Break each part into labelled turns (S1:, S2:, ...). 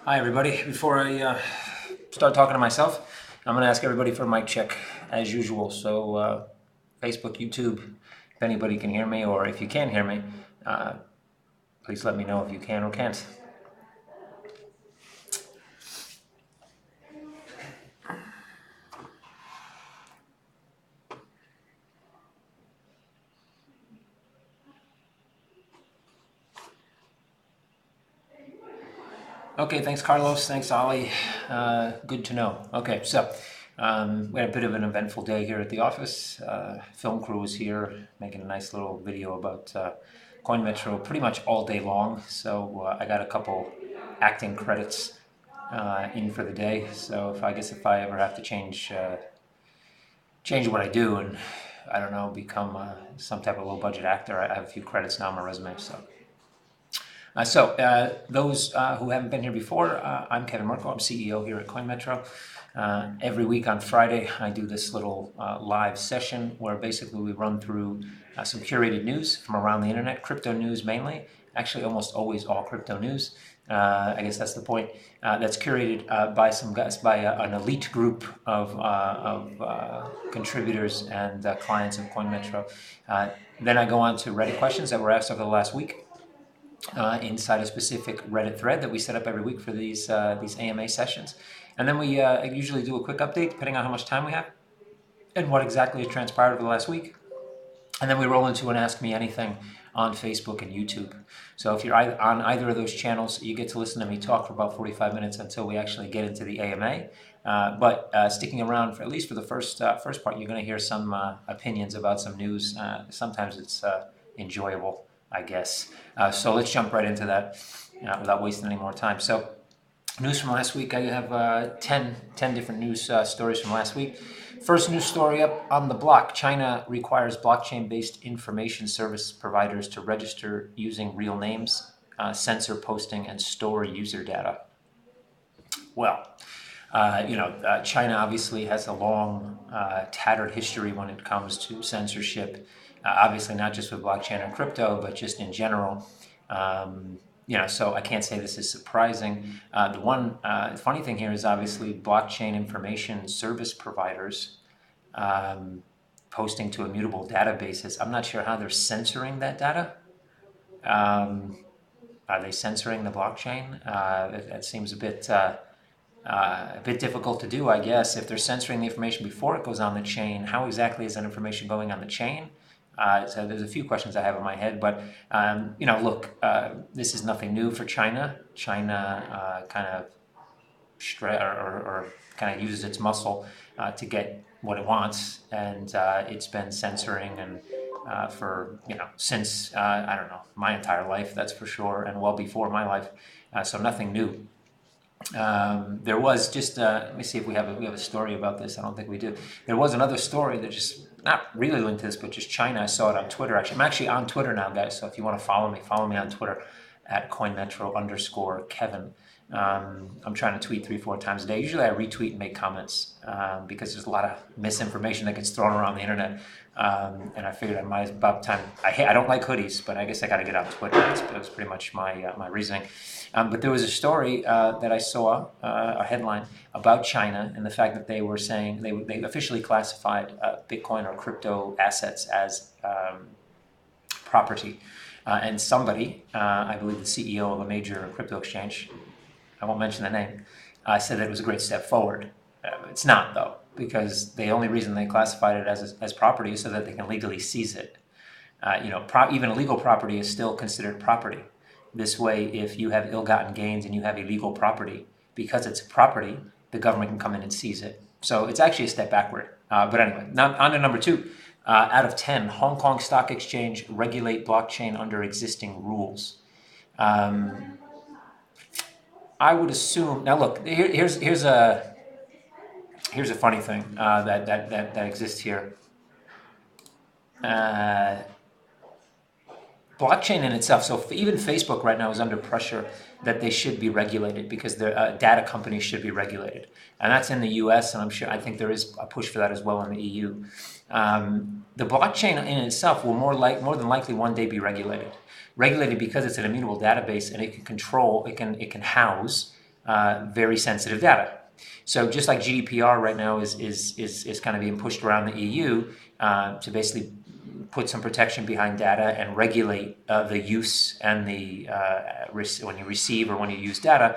S1: Hi, everybody. Before I start talking to myself, I'm going to ask everybody for a mic check as usual. So, Facebook, YouTube, if anybody can hear me, or if you can't hear me, uh, please let me know if you can or can't. Okay, thanks, Carlos. Thanks, Ollie. Good to know. Okay, so we had a bit of an eventful day here at the office. Film crew was here making a nice little video about CoinMetro pretty much all day long. So I got a couple acting credits in for the day. So if I ever have to change what I do and I don't know become some type of low budget actor, I have a few credits now on my resume. Those who haven't been here before, I'm Kevin Merkel. I'm CEO here at CoinMetro. Every week on Friday, I do this little live session where basically we run through some curated news from around the internet, crypto news mainly. Actually, almost always all crypto news. I guess that's the point. That's curated by some guys, by an elite group of contributors and clients of CoinMetro. Then I go on to Reddit questions that were asked over the last week. Inside a specific Reddit thread that we set up every week for these AMA sessions. And then we usually do a quick update depending on how much time we have and what exactly has transpired over the last week. And then we roll into an Ask Me Anything on Facebook and YouTube. So if you're on either of those channels, you get to listen to me talk for about 45 minutes until we actually get into the AMA. But sticking around for at least for the first part, you're going to hear some opinions about some news. Sometimes it's enjoyable, I guess. So let's jump right into that without wasting any more time. So news from last week, I have 10 different news stories from last week. First news story up on the block. China requires blockchain-based information service providers to register using real names, censor posting, and store user data. Well, China obviously has a long, tattered history when it comes to censorship. Obviously, not just with blockchain and crypto, but just in general. So I can't say this is surprising. The one funny thing here is obviously blockchain information service providers posting to immutable databases. I'm not sure how they're censoring that data. Are they censoring the blockchain? That seems a bit difficult to do, I guess. If they're censoring the information before it goes on the chain, how exactly is that information going on the chain? So there's a few questions I have in my head, but this is nothing new for China. China kind of kind of uses its muscle to get what it wants, and it's been censoring and for since I don't know, my entire life, that's for sure, and well before my life. So nothing new. There was just let me see if we have a story about this. I don't think we do. There was another story that just not really linked to this, but just China. I saw it on Twitter. Actually, I'm actually on Twitter now, guys. So if you want to follow me on Twitter at CoinMetro_Kevin. I'm trying to tweet 3-4 times a day. Usually I retweet and make comments because there's a lot of misinformation that gets thrown around the internet. And I figured about time. I don't like hoodies, but I guess I got to get on Twitter. That was pretty much my reasoning. But there was a story that I saw, a headline about China and the fact that they were saying they officially classified Bitcoin or crypto assets as property. And somebody, I believe the CEO of a major crypto exchange, I won't mention the name, said that it was a great step forward. It's not, though, because the only reason they classified it as property is so that they can legally seize it. Even illegal property is still considered property. This way, if you have ill-gotten gains and you have illegal property, because it's property, the government can come in and seize it. So it's actually a step backward. But anyway, now on to number 2. Out of 10, Hong Kong Stock Exchange regulate blockchain under existing rules. I would assume. Now, look. Here's a funny thing that exists here. Blockchain in itself. So even Facebook right now is under pressure that they should be regulated because their data companies should be regulated, and that's in the U.S. and I think there is a push for that as well in the EU. The blockchain in itself will more than likely one day be regulated because it's an immutable database and it can control, it can house very sensitive data. So just like GDPR right now is kind of being pushed around the EU to basically put some protection behind data and regulate the use and the when you receive or when you use data,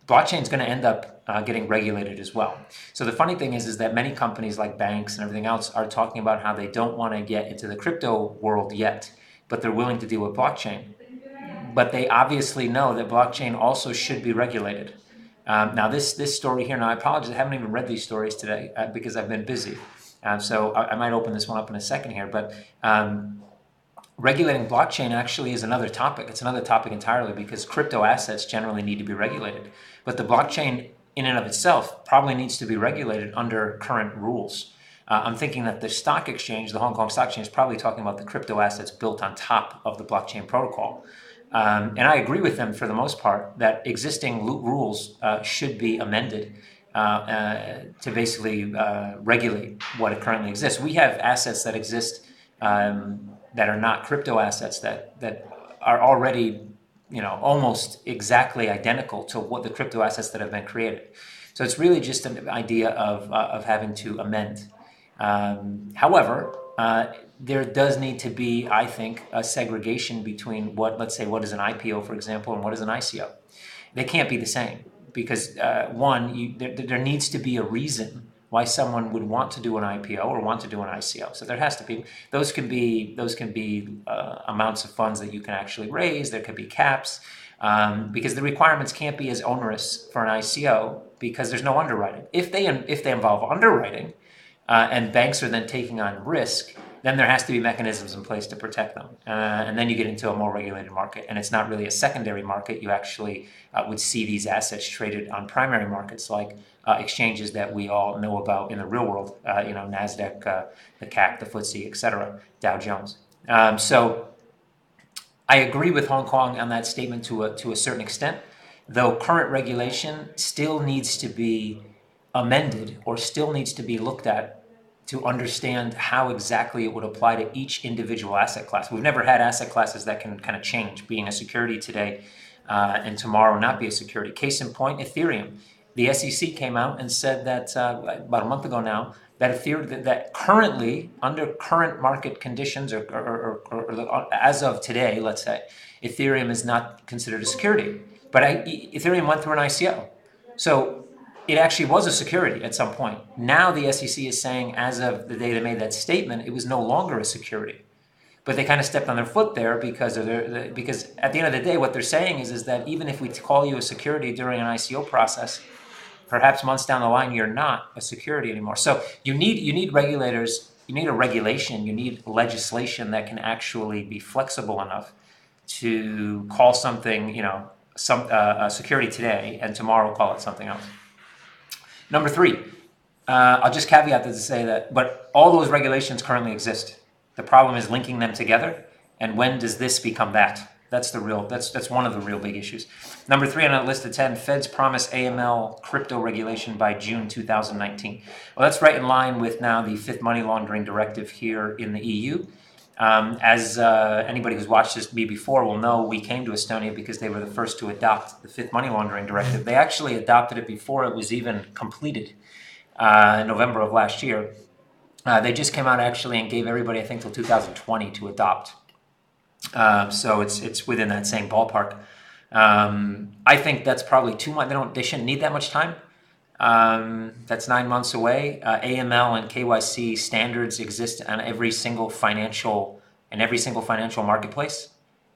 S1: blockchain is going to end up getting regulated as well. So the funny thing is that many companies like banks and everything else are talking about how they don't want to get into the crypto world yet, but they're willing to deal with blockchain. But they obviously know that blockchain also should be regulated. Now this story here, now I apologize, I haven't even read these stories today because I've been busy. So I might open this one up in a second here, but regulating blockchain actually is another topic. It's another topic entirely because crypto assets generally need to be regulated. But the blockchain in and of itself probably needs to be regulated under current rules. I'm thinking that the stock exchange, the Hong Kong Stock Exchange, is probably talking about the crypto assets built on top of the blockchain protocol. And I agree with them for the most part that existing rules should be amended to basically regulate what it currently exists. We have assets that exist that are not crypto assets that are already, almost exactly identical to what the crypto assets that have been created. So it's really just an idea of having to amend. However, there does need to be, I think, a segregation between what is an IPO, for example, and what is an ICO. They can't be the same because there needs to be a reason why someone would want to do an IPO or want to do an ICO. So there has to be, those can be amounts of funds that you can actually raise. There could be caps because the requirements can't be as onerous for an ICO because there's no underwriting. If they involve underwriting and banks are then taking on risk, then there has to be mechanisms in place to protect them. And then you get into a more regulated market. And it's not really a secondary market. You actually would see these assets traded on primary markets like exchanges that we all know about in the real world, NASDAQ, the CAC, the FTSE, et cetera, Dow Jones. So I agree with Hong Kong on that statement to a certain extent, though current regulation still needs to be amended or still needs to be looked at to understand how exactly it would apply to each individual asset class. We've never had asset classes that can kind of change, being a security today and tomorrow not be a security. Case in point, Ethereum. The SEC came out and said that about a month ago now, that Ethereum, that currently, under current market conditions or as of today, let's say, Ethereum is not considered a security. But Ethereum went through an ICO. So it actually was a security at some point. Now the SEC is saying, as of the day they made that statement, it was no longer a security. But they kind of stepped on their foot there because at the end of the day, what they're saying is that even if we call you a security during an ICO process, perhaps months down the line, you're not a security anymore. So you need regulators, you need a regulation, you need legislation that can actually be flexible enough to call something, a security today, and tomorrow call it something else. Number 3, I'll just caveat this to say that, but all those regulations currently exist. The problem is linking them together, and when does this become that? That's one of the real big issues. Number 3 on that list of 10, Feds promise AML crypto regulation by June 2019. Well, that's right in line with now the 5th money laundering directive here in the EU. As anybody who's watched this before will know, we came to Estonia because they were the first to adopt the 5th money laundering directive. They actually adopted it before it was even completed in November of last year. They just came out actually and gave everybody, I think, till 2020 to adopt. So it's within that same ballpark. I think that's probably too much. They shouldn't need that much time. That's 9 months away. AML and KYC standards exist on every single financial marketplace.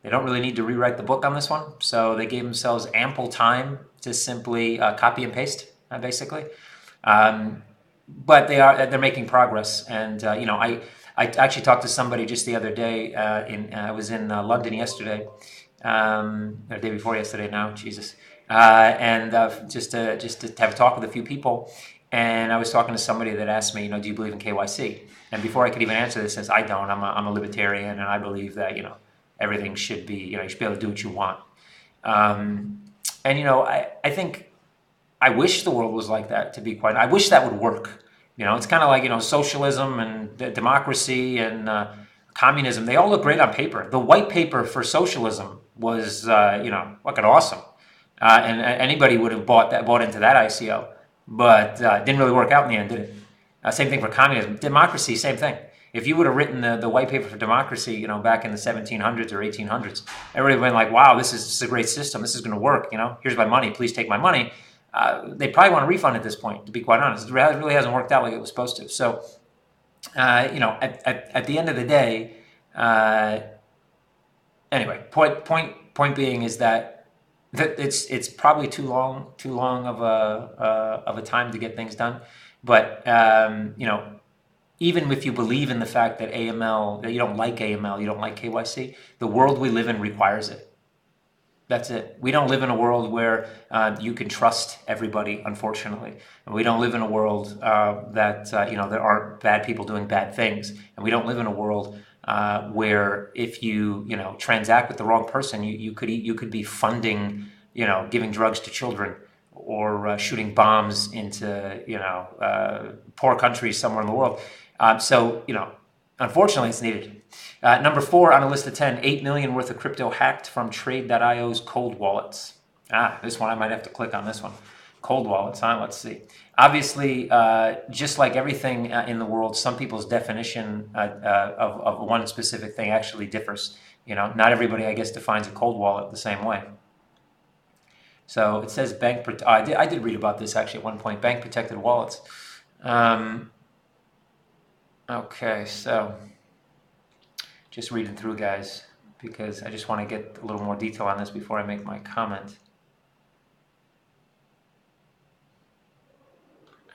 S1: They don't really need to rewrite the book on this one. So they gave themselves ample time to simply copy and paste, basically. But they're making progress. And I actually talked to somebody just the other day. I was in London yesterday, or the day before yesterday. Now, Jesus. And just to have a talk with a few people, and I was talking to somebody that asked me, do you believe in KYC? And before I could even answer this, says I don't. I'm a libertarian, and I believe that everything should be you should be able to do what you want. I think I wish the world was like that. To be quite, I wish that would work. It's kind of like socialism and democracy and communism. They all look great on paper. The white paper for socialism was fucking awesome. and anybody would have bought into that ICO, but it didn't really work out in the end, did it? Same thing for communism. Democracy, same thing. If you would have written the white paper for democracy, you know, back in the 1700s or 1800s, everybody would have been like, wow, this is a great system. This is going to work. You know, here's my money. Please take my money. They probably want a refund at this point, to be quite honest. It really hasn't worked out like it was supposed to. So, you know, at the end of the day, anyway, point being is that it's probably too long of a time to get things done. But you know, even if you believe in the fact that AML, that you don't like AML, you don't like KYC, the world we live in requires it. That's it. We don't live in a world where you can trust everybody, unfortunately. And we don't live in a world that you know, there aren't bad people doing bad things. And we don't live in a world where if you know, transact with the wrong person, you could be funding, you know, giving drugs to children, or shooting bombs into, you know, poor countries somewhere in the world. So, you know, unfortunately, it's needed. Number 4 on a list of 10, 8 million worth of crypto hacked from Trade.io's cold wallets. This one, I might have to click on this one. Cold wallets, huh? Let's see. Obviously, just like everything in the world, some people's definition of one specific thing actually differs. You know, not everybody, I guess, defines a cold wallet the same way. So it says bank. I did read about this actually at one point. Bank protected wallets. Okay, so just reading through, guys, because I just want to get a little more detail on this before I make my comment.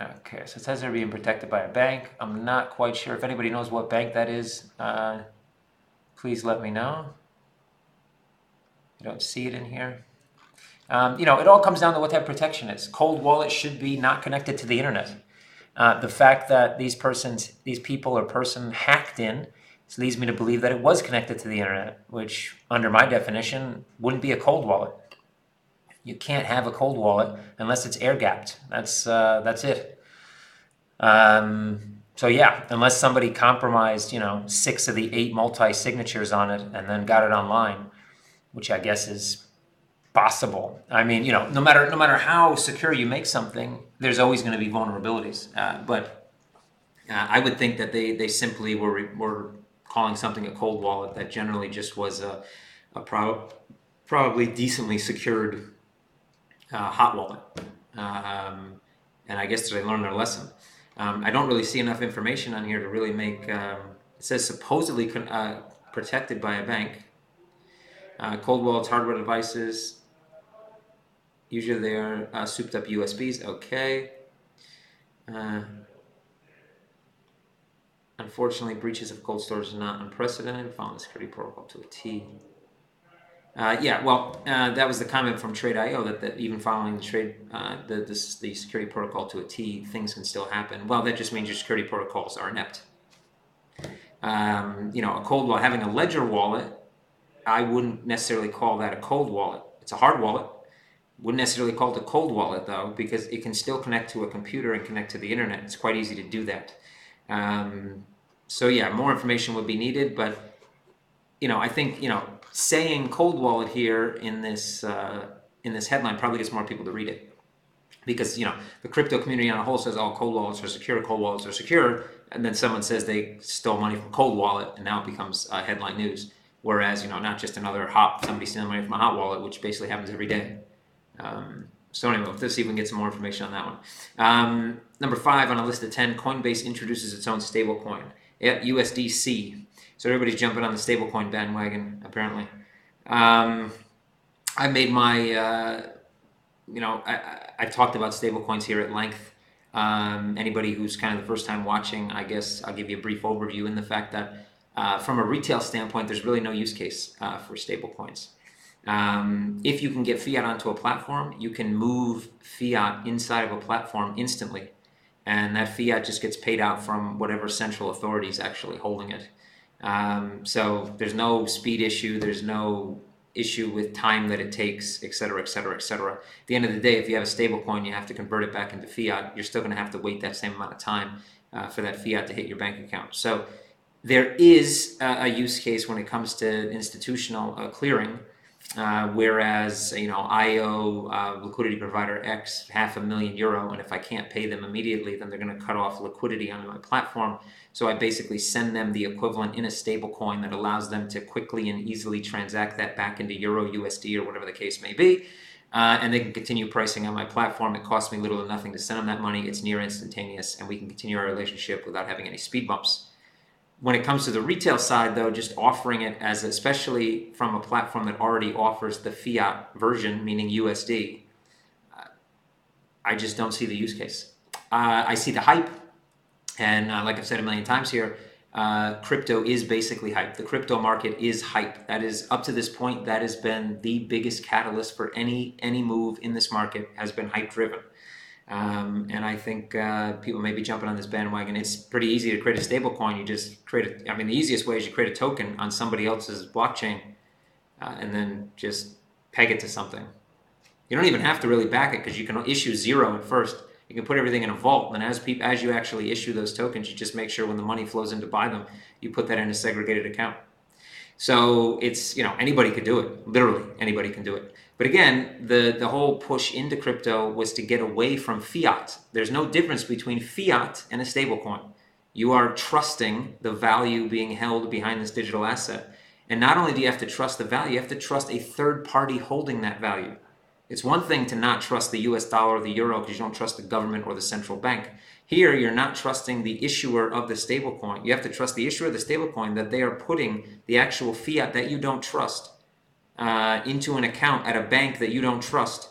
S1: Okay, so it says they're being protected by a bank. I'm not quite sure. If anybody knows what bank that is, please let me know. I don't see it in here. You know, it all comes down to what that protection is. Cold wallet should be not connected to the internet. The fact that these people or person hacked in, this leads me to believe that it was connected to the internet, which under my definition wouldn't be a cold wallet. You can't have a cold wallet unless it's air gapped. That's it. So yeah, unless somebody compromised, you know, 6 of the 8 multi-signatures on it and then got it online, which I guess is possible. I mean, you know, no matter how secure you make something, there's always going to be vulnerabilities. But I would think that they simply were calling something a cold wallet that generally just was a probably decently secured hot wallet. And I guess they learned their lesson. I don't really see enough information on here to really make. It says supposedly protected by a bank. Cold wallets, hardware devices. Usually they are souped up USBs. Okay. Unfortunately, breaches of cold storage is not unprecedented. Following the security protocol to a T. Yeah, well, that was the comment from Trade.io that even following the security protocol to a T, things can still happen. Well, that just means your security protocols are inept. You know, a cold wallet, having a ledger wallet, I wouldn't necessarily call that a cold wallet. It's a hard wallet. Wouldn't necessarily call it a cold wallet, though, because it can still connect to a computer and connect to the internet. It's quite easy to do that. So yeah, more information would be needed, but you know, I think, you know, saying cold wallet here in this headline probably gets more people to read it, because, you know, the crypto community on a whole says, oh, cold wallets are secure, and then someone says they stole money from cold wallet, and now it becomes headline news. Whereas, you know, not just another somebody stealing money from a hot wallet, which basically happens every day. So anyway, let's see if we can get some more information on that one. Number 5 on a list of 10, Coinbase introduces its own stablecoin, USDC. So everybody's jumping on the stablecoin bandwagon, apparently. I made my, you know, I've talked about stablecoins here at length. Anybody who's kind of the first time watching, I guess I'll give you a brief overview in the fact that from a retail standpoint, there's really no use case for stablecoins. If you can get fiat onto a platform, you can move fiat inside of a platform instantly. And that fiat just gets paid out from whatever central authority is actually holding it. So there's no speed issue, there's no issue with time that it takes, et cetera, et cetera, et cetera. At the end of the day, if you have a stable coin, you have to convert it back into fiat. You're still going to have to wait that same amount of time for that fiat to hit your bank account. So there is a use case when it comes to institutional clearing. Whereas, I owe liquidity provider X €500,000, and if I can't pay them immediately, then they're going to cut off liquidity on my platform. So I basically send them the equivalent in a stable coin that allows them to quickly and easily transact that back into Euro, USD, or whatever the case may be. And they can continue pricing on my platform. It costs me little or nothing to send them that money. It's near instantaneous, and we can continue our relationship without having any speed bumps. When it comes to the retail side, though, just offering it as, especially from a platform that already offers the fiat version, meaning USD, I just don't see the use case. I see the hype, and like I've said a million times here, crypto is basically hype. The crypto market is hype. That is, up to this point, that has been the biggest catalyst for any move in this market, has been hype driven. And I think people may be jumping on this bandwagon. It's pretty easy to create a stable coin. You just create the easiest way is you create a token on somebody else's blockchain and then just peg it to something. You don't even have to really back it, because you can issue 0 at first. You can put everything in a vault, and then as you actually issue those tokens, you just make sure when the money flows in to buy them, you put that in a segregated account. So it's, anybody could do it. Literally, anybody can do it. But again, the whole push into crypto was to get away from fiat. There's no difference between fiat and a stablecoin. You are trusting the value being held behind this digital asset. And not only do you have to trust the value, you have to trust a third party holding that value. It's one thing to not trust the US dollar or the euro because you don't trust the government or the central bank. Here, you're not trusting the issuer of the stablecoin. You have to trust the issuer of the stablecoin, that they are putting the actual fiat that you don't trust into an account at a bank that you don't trust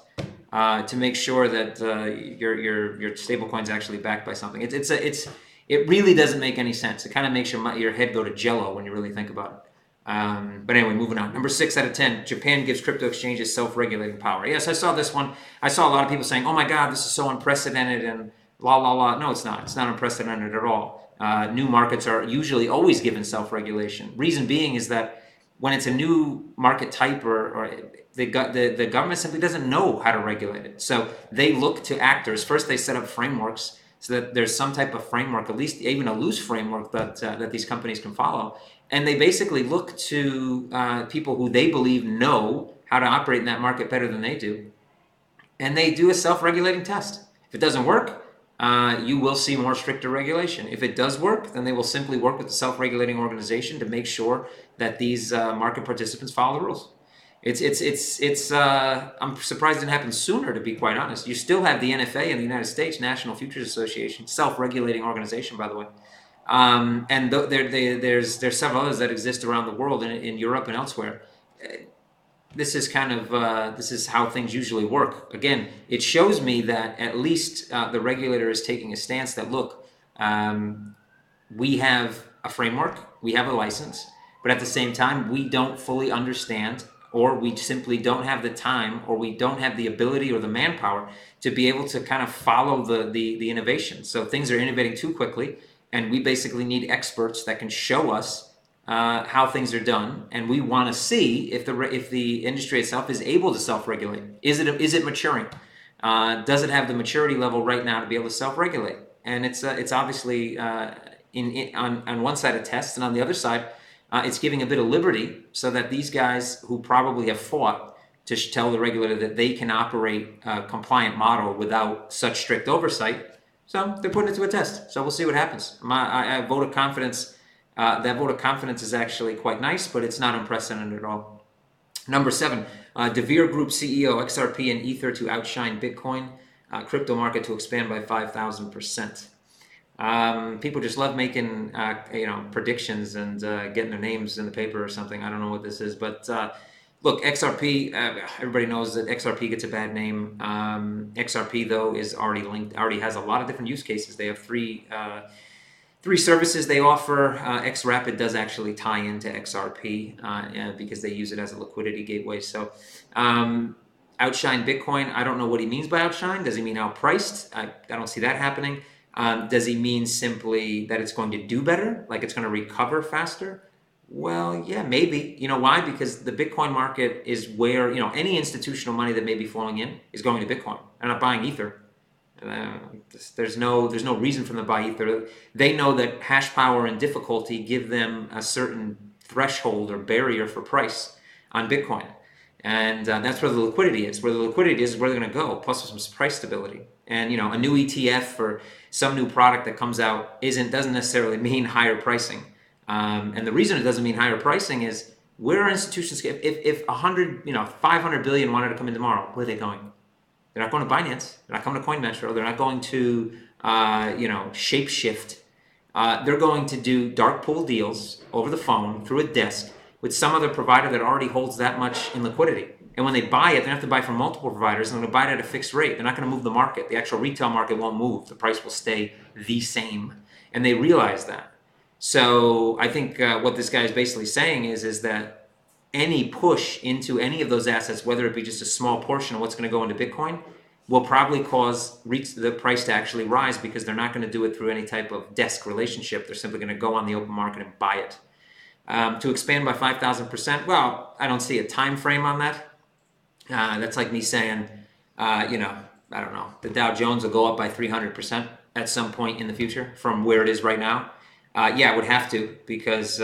S1: to make sure that your stablecoin is actually backed by something. It really doesn't make any sense. It kind of makes your head go to jello when you really think about it. But anyway, moving on. Number 6 out of 10, Japan gives crypto exchanges self-regulating power. Yes, I saw this one. I saw a lot of people saying, oh my God, this is so unprecedented and la la la. No, it's not. It's not unprecedented at all. New markets are usually always given self-regulation. Reason being is that when it's a new market type, or the government simply doesn't know how to regulate it. So they look to actors. First, they set up frameworks so that there's some type of framework, at least even a loose framework that these companies can follow. And they basically look to people who they believe know how to operate in that market better than they do. And they do a self-regulating test. If it doesn't work, you will see more stricter regulation. If it does work, then they will simply work with the self-regulating organization to make sure that these market participants follow the rules. I'm surprised it didn't happen sooner, to be quite honest. You still have the NFA in the United States, National Futures Association, self-regulating organization, by the way. And there's several others that exist around the world in Europe and elsewhere. This is this is how things usually work. Again, it shows me that at least the regulator is taking a stance that, look, we have a framework, we have a license, but at the same time, we don't fully understand, or we simply don't have the time, or we don't have the ability or the manpower to be able to kind of follow the innovation. So things are innovating too quickly, and we basically need experts that can show us how things are done, and we want to see if the industry itself is able to self-regulate. Is it maturing? Does it have the maturity level right now to be able to self-regulate? And it's obviously on one side a test, and on the other side, it's giving a bit of liberty so that these guys who probably have fought to tell the regulator that they can operate a compliant model without such strict oversight, so they're putting it to a test. So we'll see what happens. I vote of confidence. That vote of confidence is actually quite nice, but it's not unprecedented at all. Number 7, DeVere Group CEO, XRP and Ether to outshine Bitcoin. Crypto market to expand by 5,000%. People just love making predictions and getting their names in the paper or something. I don't know what this is, but look, XRP. Everybody knows that XRP gets a bad name. XRP though is already has a lot of different use cases. They have three services they offer. XRapid does actually tie into XRP because they use it as a liquidity gateway. So outshine Bitcoin. I don't know what he means by outshine. Does he mean outpriced? I don't see that happening. Does he mean simply that it's going to do better, like it's going to recover faster? Well, yeah, maybe. You know why? Because the Bitcoin market is where any institutional money that may be flowing in is going to Bitcoin. They're not buying Ether. There's no reason for them to buy Ether. They know that hash power and difficulty give them a certain threshold or barrier for price on Bitcoin. And that's where the liquidity is. Where the liquidity is where they're going to go, plus some price stability. And a new ETF or some new product that comes out doesn't necessarily mean higher pricing. And the reason it doesn't mean higher pricing is where are institutions? If 500 billion wanted to come in tomorrow, where are they going? They're not going to Binance. They're not coming to CoinMetro. They're not going to Shapeshift. They're going to do dark pool deals over the phone through a desk with some other provider that already holds that much in liquidity. And when they buy it, they have to buy from multiple providers, and they're going to buy it at a fixed rate. They're not going to move the market. The actual retail market won't move. The price will stay the same. And they realize that. So I think what this guy is basically saying is that any push into any of those assets, whether it be just a small portion of what's going to go into Bitcoin, will probably cause the price to actually rise, because they're not going to do it through any type of desk relationship. They're simply going to go on the open market and buy it. To expand by 5,000%, well, I don't see a time frame on that. That's like me saying, I don't know, the Dow Jones will go up by 300% at some point in the future from where it is right now. Yeah, it would have to, because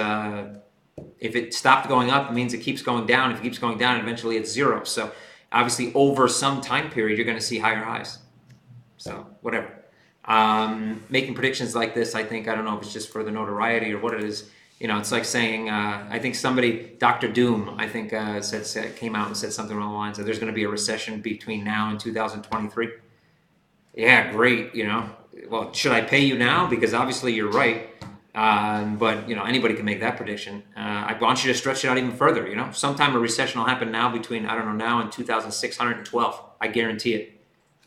S1: if it stopped going up, it means it keeps going down. If it keeps going down, eventually it's zero. So obviously over some time period, you're going to see higher highs. So whatever. Making predictions like this, I don't know if it's just for the notoriety or what it is. It's like saying, I think somebody, Dr. Doom, I think came out and said something along the lines of there's going to be a recession between now and 2023. Yeah, great. Well, should I pay you now? Because obviously you're right. But anybody can make that prediction. I want you to stretch it out even further. Sometime a recession will happen now between, I don't know, now and 2612. I guarantee it.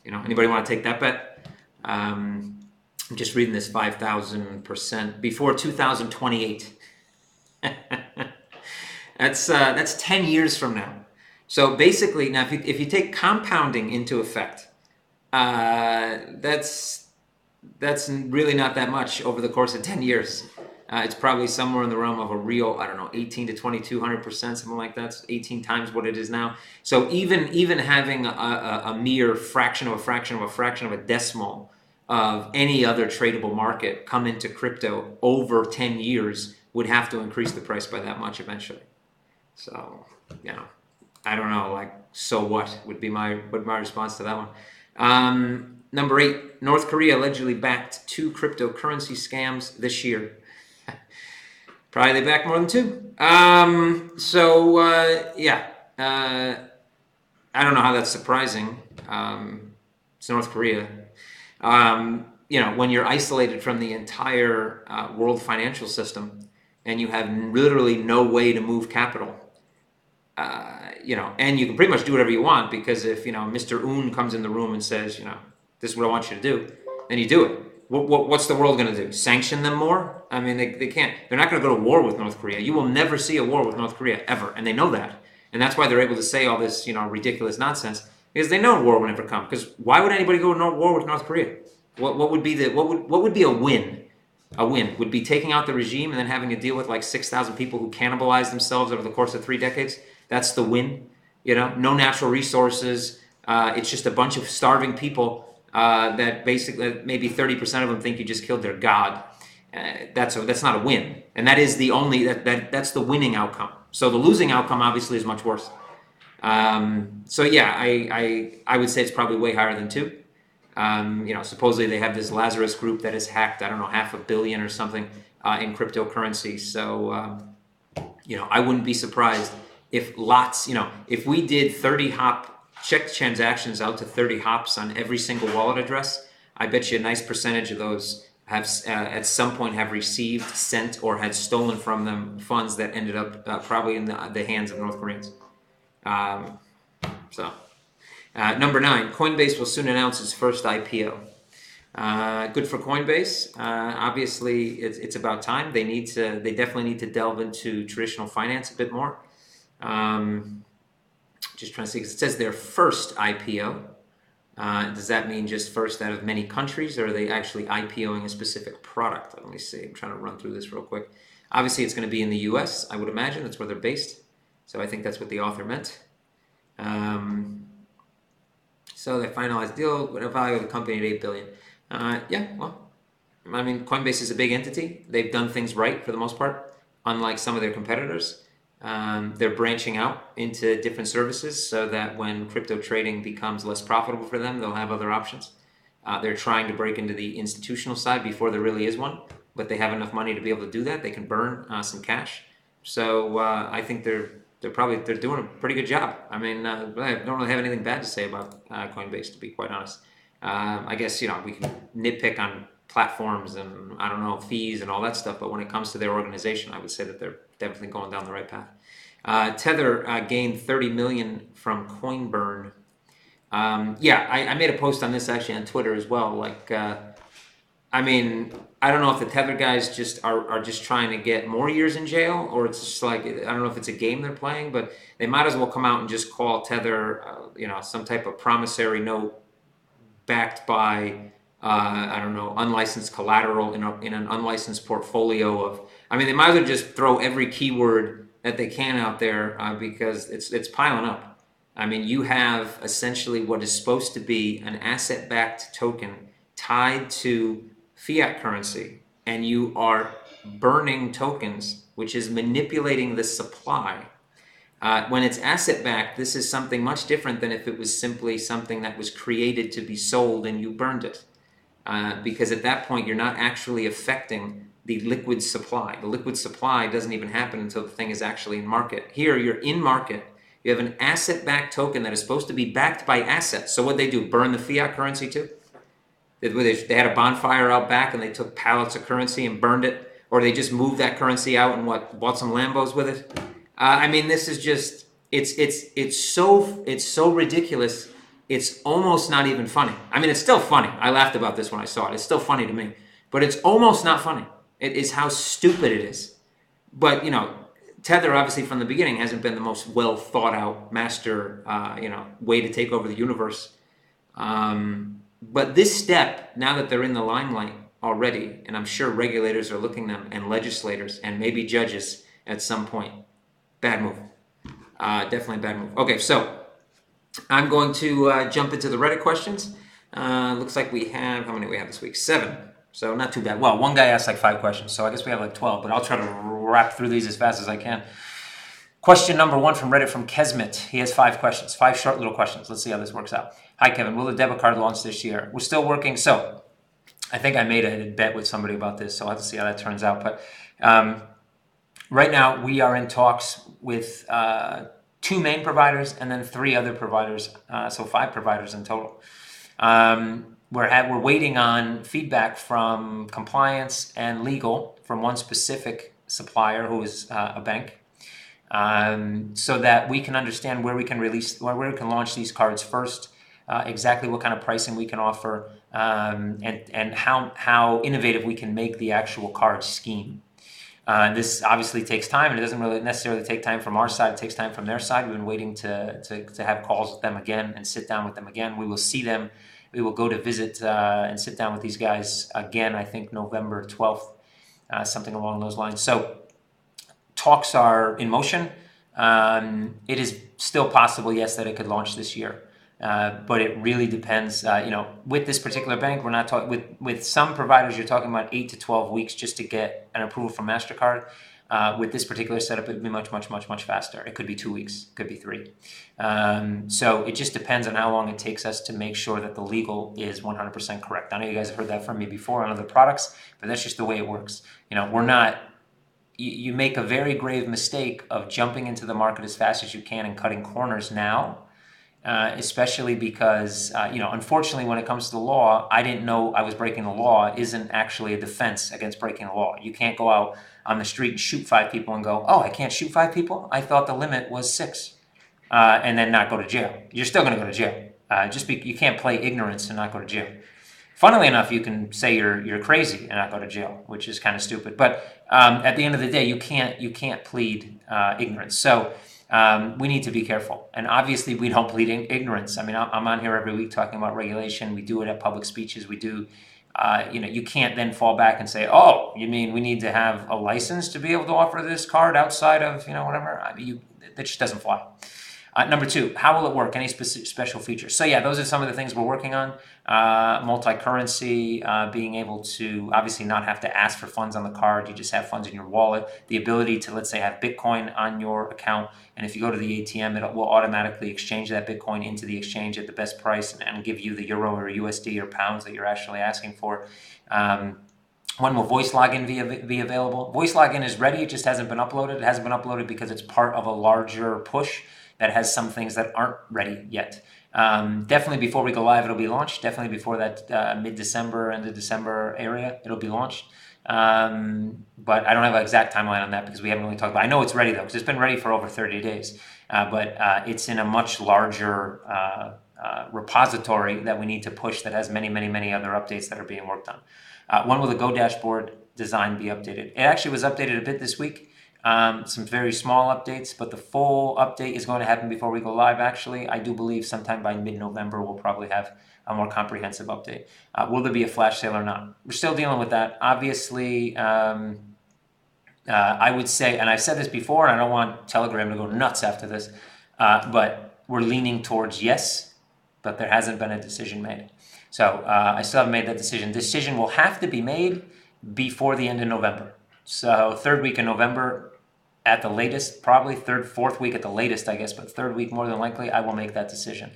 S1: Anybody want to take that bet? I'm just reading this 5,000% before 2028. That's 10 years from now. So basically, now if you take compounding into effect, that's really not that much over the course of 10 years. It's probably somewhere in the realm of a real, 18 to 2,200%, something like that. It's 18 times what it is now. So even having a mere fraction of a decimal of any other tradable market come into crypto over 10 years would have to increase the price by that much eventually. So, I don't know, so what would be my response to that one. Number 8, North Korea allegedly backed 2 cryptocurrency scams this year. Probably they backed more than 2. I don't know how that's surprising. It's North Korea. When you're isolated from the entire world financial system and you have literally no way to move capital, and you can pretty much do whatever you want, because if, Mr. Un comes in the room and says, this is what I want you to do, then you do it. What's the world going to do? Sanction them more? I mean, they can't. They're not going to go to war with North Korea. You will never see a war with North Korea, ever. And they know that. And that's why they're able to say all this, ridiculous nonsense, because they know war will never come. Because why would anybody go to war with North Korea? What would be a win? A win would be taking out the regime and then having to deal with 6,000 people who cannibalized themselves over the course of 3 decades. That's the win. No natural resources. It's just a bunch of starving people that basically maybe 30% of them think you just killed their god. That's not a win, and that is that's the winning outcome. So the losing outcome obviously is much worse. I would say it's probably way higher than 2. Supposedly they have this Lazarus group that has hacked, I don't know, 500 million or something in cryptocurrency. So, I wouldn't be surprised if if we did 30 hop check transactions out to 30 hops on every single wallet address, I bet you a nice percentage of those have at some point have received, sent, or had stolen from them funds that ended up probably in the hands of North Koreans. Number 9, Coinbase will soon announce its first IPO. Good for Coinbase. Obviously, it's about time. They definitely need to delve into traditional finance a bit more. Just trying to see, because it says their first IPO. Does that mean just first out of many countries, or are they actually IPOing a specific product? Let me see. I'm trying to run through this real quick. Obviously, it's going to be in the US, I would imagine. That's where they're based. So I think that's what the author meant. So they finalized deal with a value of the company at $8 billion. Coinbase is a big entity. They've done things right for the most part, unlike some of their competitors. They're branching out into different services so that when crypto trading becomes less profitable for them, they'll have other options. They're trying to break into the institutional side before there really is one, but they have enough money to be able to do that. They can burn some cash. So I think they're doing a pretty good job. I mean, I don't really have anything bad to say about Coinbase, to be quite honest. I guess we can nitpick on platforms and I don't know fees and all that stuff, but when it comes to their organization, I would say that they're definitely going down the right path. Tether gained 30 million from Coinburn. I made a post on this actually on Twitter as well. I mean, I don't know if the Tether guys just are just trying to get more years in jail, or it's just like, I don't know if it's a game they're playing, but they might as well come out and just call Tether, some type of promissory note backed by, I don't know, unlicensed collateral in an unlicensed portfolio of. I mean, they might as well just throw every keyword that they can out there because it's piling up. I mean, you have essentially what is supposed to be an asset-backed token tied to fiat currency, and you are burning tokens, which is manipulating the supply. When it's asset-backed, this is something much different than if it was simply something that was created to be sold and you burned it. Because at that point, you're not actually affecting the liquid supply. The liquid supply doesn't even happen until the thing is actually in market. Here, you're in market. You have an asset-backed token that is supposed to be backed by assets. So what they do, burn the fiat currency too? They had a bonfire out back and they took pallets of currency and burned it, or they just moved that currency out and bought some Lambos with it. I mean, this is just it's so ridiculous. It's almost not even funny. I mean, it's still funny. I laughed about this when I saw it. It's still funny to me, but it's almost not funny. It is how stupid it is. But Tether obviously from the beginning hasn't been the most well thought out master way to take over the universe. But this step, now that they're in the limelight already, and I'm sure regulators are looking at them, and legislators, and maybe judges at some point, bad move. Definitely a bad move. Okay, so I'm going to jump into the Reddit questions. Looks like we have, how many we have this week? 7. So not too bad. Well, one guy asked like 5 questions, so I guess we have like 12, but I'll try to wrap through these as fast as I can. Question number 1 from Reddit from Kesmet. He has 5 questions, 5 short little questions. Let's see how this works out. Hi, Kevin. Will the debit card launch this year? We're still working. So I think I made a bet with somebody about this, so I'll have to see how that turns out. But right now we are in talks with 2 main providers and then 3 other providers, so 5 providers in total. We're waiting on feedback from compliance and legal from one specific supplier who is a bank. So that we can understand where we can launch these cards first, exactly what kind of pricing we can offer, and how innovative we can make the actual card scheme. This obviously takes time, and it doesn't really necessarily take time from our side. It takes time from their side. We've been waiting to have calls with them again and sit down with them again. We will see them. We will go to visit and sit down with these guys again, I think November 12th, something along those lines. So talks are in motion. It is still possible, yes, that it could launch this year. But it really depends. With this particular bank, we're not talking with some providers. You're talking about 8 to 12 weeks just to get an approval from MasterCard. With this particular setup, it would be much, much, much, much faster. It could be 2 weeks, could be 3. So it just depends on how long it takes us to make sure that the legal is 100% correct. I know you guys have heard that from me before on other products, but that's just the way it works. We're not. You make a very grave mistake of jumping into the market as fast as you can and cutting corners now. Especially because, unfortunately, when it comes to the law, I didn't know I was breaking the law isn't actually a defense against breaking the law. You can't go out on the street and shoot 5 people and go, oh, I can't shoot 5 people? I thought the limit was 6, and then not go to jail. You're still going to go to jail. You can't play ignorance and not go to jail. Funnily enough, you can say you're crazy and not go to jail, which is kind of stupid. But at the end of the day, you can't plead ignorance. So we need to be careful. And obviously, we don't plead ignorance. I mean, I'm on here every week talking about regulation. We do it at public speeches. We do. You can't then fall back and say, oh, you mean we need to have a license to be able to offer this card outside of whatever? I mean, that just doesn't fly. Number two, how will it work? Any special features? So yeah, those are some of the things we're working on. Multi-currency, being able to obviously not have to ask for funds on the card. You just have funds in your wallet. The ability to, let's say, have Bitcoin on your account, and if you go to the ATM, it will automatically exchange that Bitcoin into the exchange at the best price and give you the euro or USD or pounds that you're actually asking for. When will voice login be available? Voice login is ready. It just hasn't been uploaded. It hasn't been uploaded because it's part of a larger push that has some things that aren't ready yet. Definitely before we go live, it'll be launched. Definitely before that mid-December, end of December area, it'll be launched. But I don't have an exact timeline on that because we haven't really talked about it. I know it's ready though, because it's been ready for over 30 days. But it's in a much larger repository that we need to push that has many, many, many other updates that are being worked on. When will the Go dashboard design be updated? It actually was updated a bit this week. Some very small updates, but the full update is going to happen before we go live, actually. I do believe sometime by mid-November we'll probably have a more comprehensive update. Will there be a flash sale or not? We're still dealing with that. Obviously, I would say, and I've said this before, and I don't want Telegram to go nuts after this, but we're leaning towards yes, but there hasn't been a decision made. So I still haven't made that decision. Decision will have to be made before the end of November. So third week in November at the latest, probably fourth week at the latest, I guess, but third week more than likely, I will make that decision.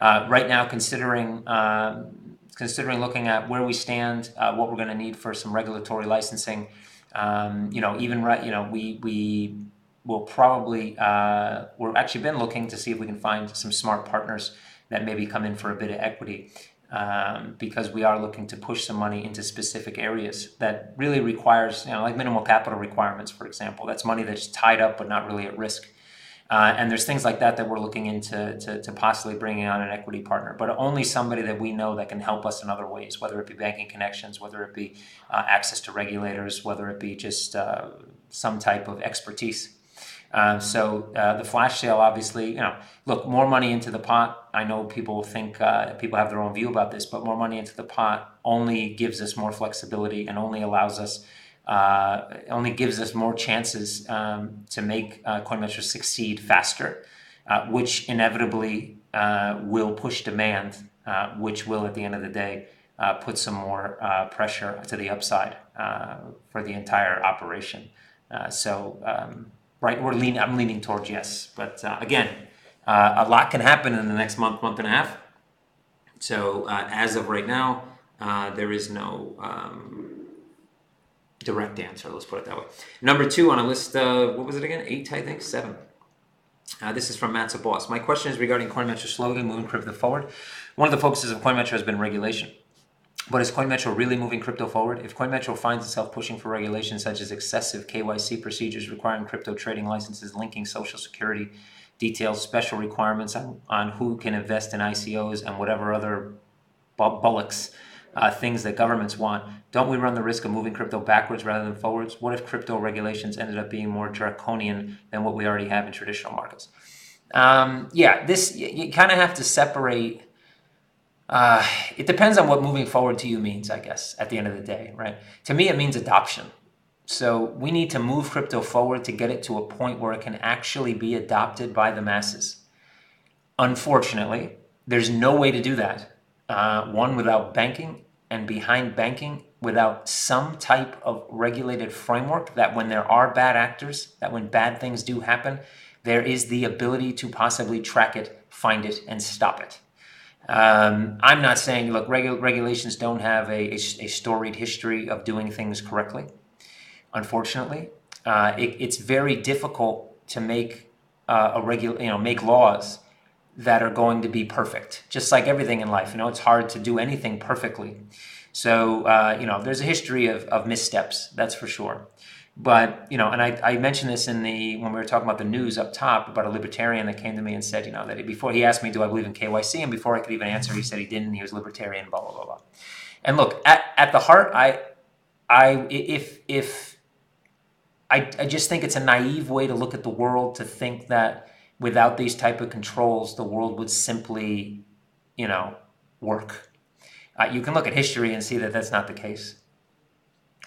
S1: Right now, considering looking at where we stand, what we're going to need for some regulatory licensing, we will probably, we've actually been looking to see if we can find some smart partners that maybe come in for a bit of equity. Because we are looking to push some money into specific areas that really requires, like minimal capital requirements, for example. That's money that's tied up but not really at risk. And there's things like that we're looking into to possibly bringing on an equity partner, but only somebody that we know that can help us in other ways, whether it be banking connections, whether it be access to regulators, whether it be just some type of expertise. So the flash sale, obviously, look, more money into the pot. I know people think people have their own view about this, but more money into the pot only gives us more flexibility and only allows us, only gives us more chances to make CoinMetro succeed faster, which inevitably will push demand, which will, at the end of the day, put some more pressure to the upside for the entire operation. Right, I'm leaning towards yes, but again, a lot can happen in the next month and a half. So as of right now, there is no direct answer. Let's put it that way. Number two on a list, what was it again? 8, I think, 7. This is from Matt's a Boss. My question is regarding CoinMetro's slogan, moving crypto forward. One of the focuses of CoinMetro has been regulation. But is CoinMetro really moving crypto forward? If CoinMetro finds itself pushing for regulations such as excessive KYC procedures requiring crypto trading licenses, linking social security details, special requirements on who can invest in ICOs, and whatever other bullocks, things that governments want, don't we run the risk of moving crypto backwards rather than forwards? What if crypto regulations ended up being more draconian than what we already have in traditional markets? You kind of have to separate. It depends on what moving forward to you means, I guess, at the end of the day, right? To me, it means adoption. So we need to move crypto forward to get it to a point where it can actually be adopted by the masses. Unfortunately, there's no way to do that. One, without banking, and behind banking, without some type of regulated framework that when there are bad actors, that when bad things do happen, there is the ability to possibly track it, find it, and stop it. I'm not saying, look, regulations don't have a storied history of doing things correctly. Unfortunately, it's very difficult to make make laws that are going to be perfect. Just like everything in life, it's hard to do anything perfectly. So there's a history of missteps, that's for sure. But, and I mentioned this when we were talking about the news up top about a libertarian that came to me and said, that before he asked me, do I believe in KYC? And before I could even answer, he said he didn't. He was libertarian, blah, blah, blah, blah. And look, at the heart, I just think it's a naive way to look at the world to think that without these type of controls, the world would simply, work. You can look at history and see that that's not the case.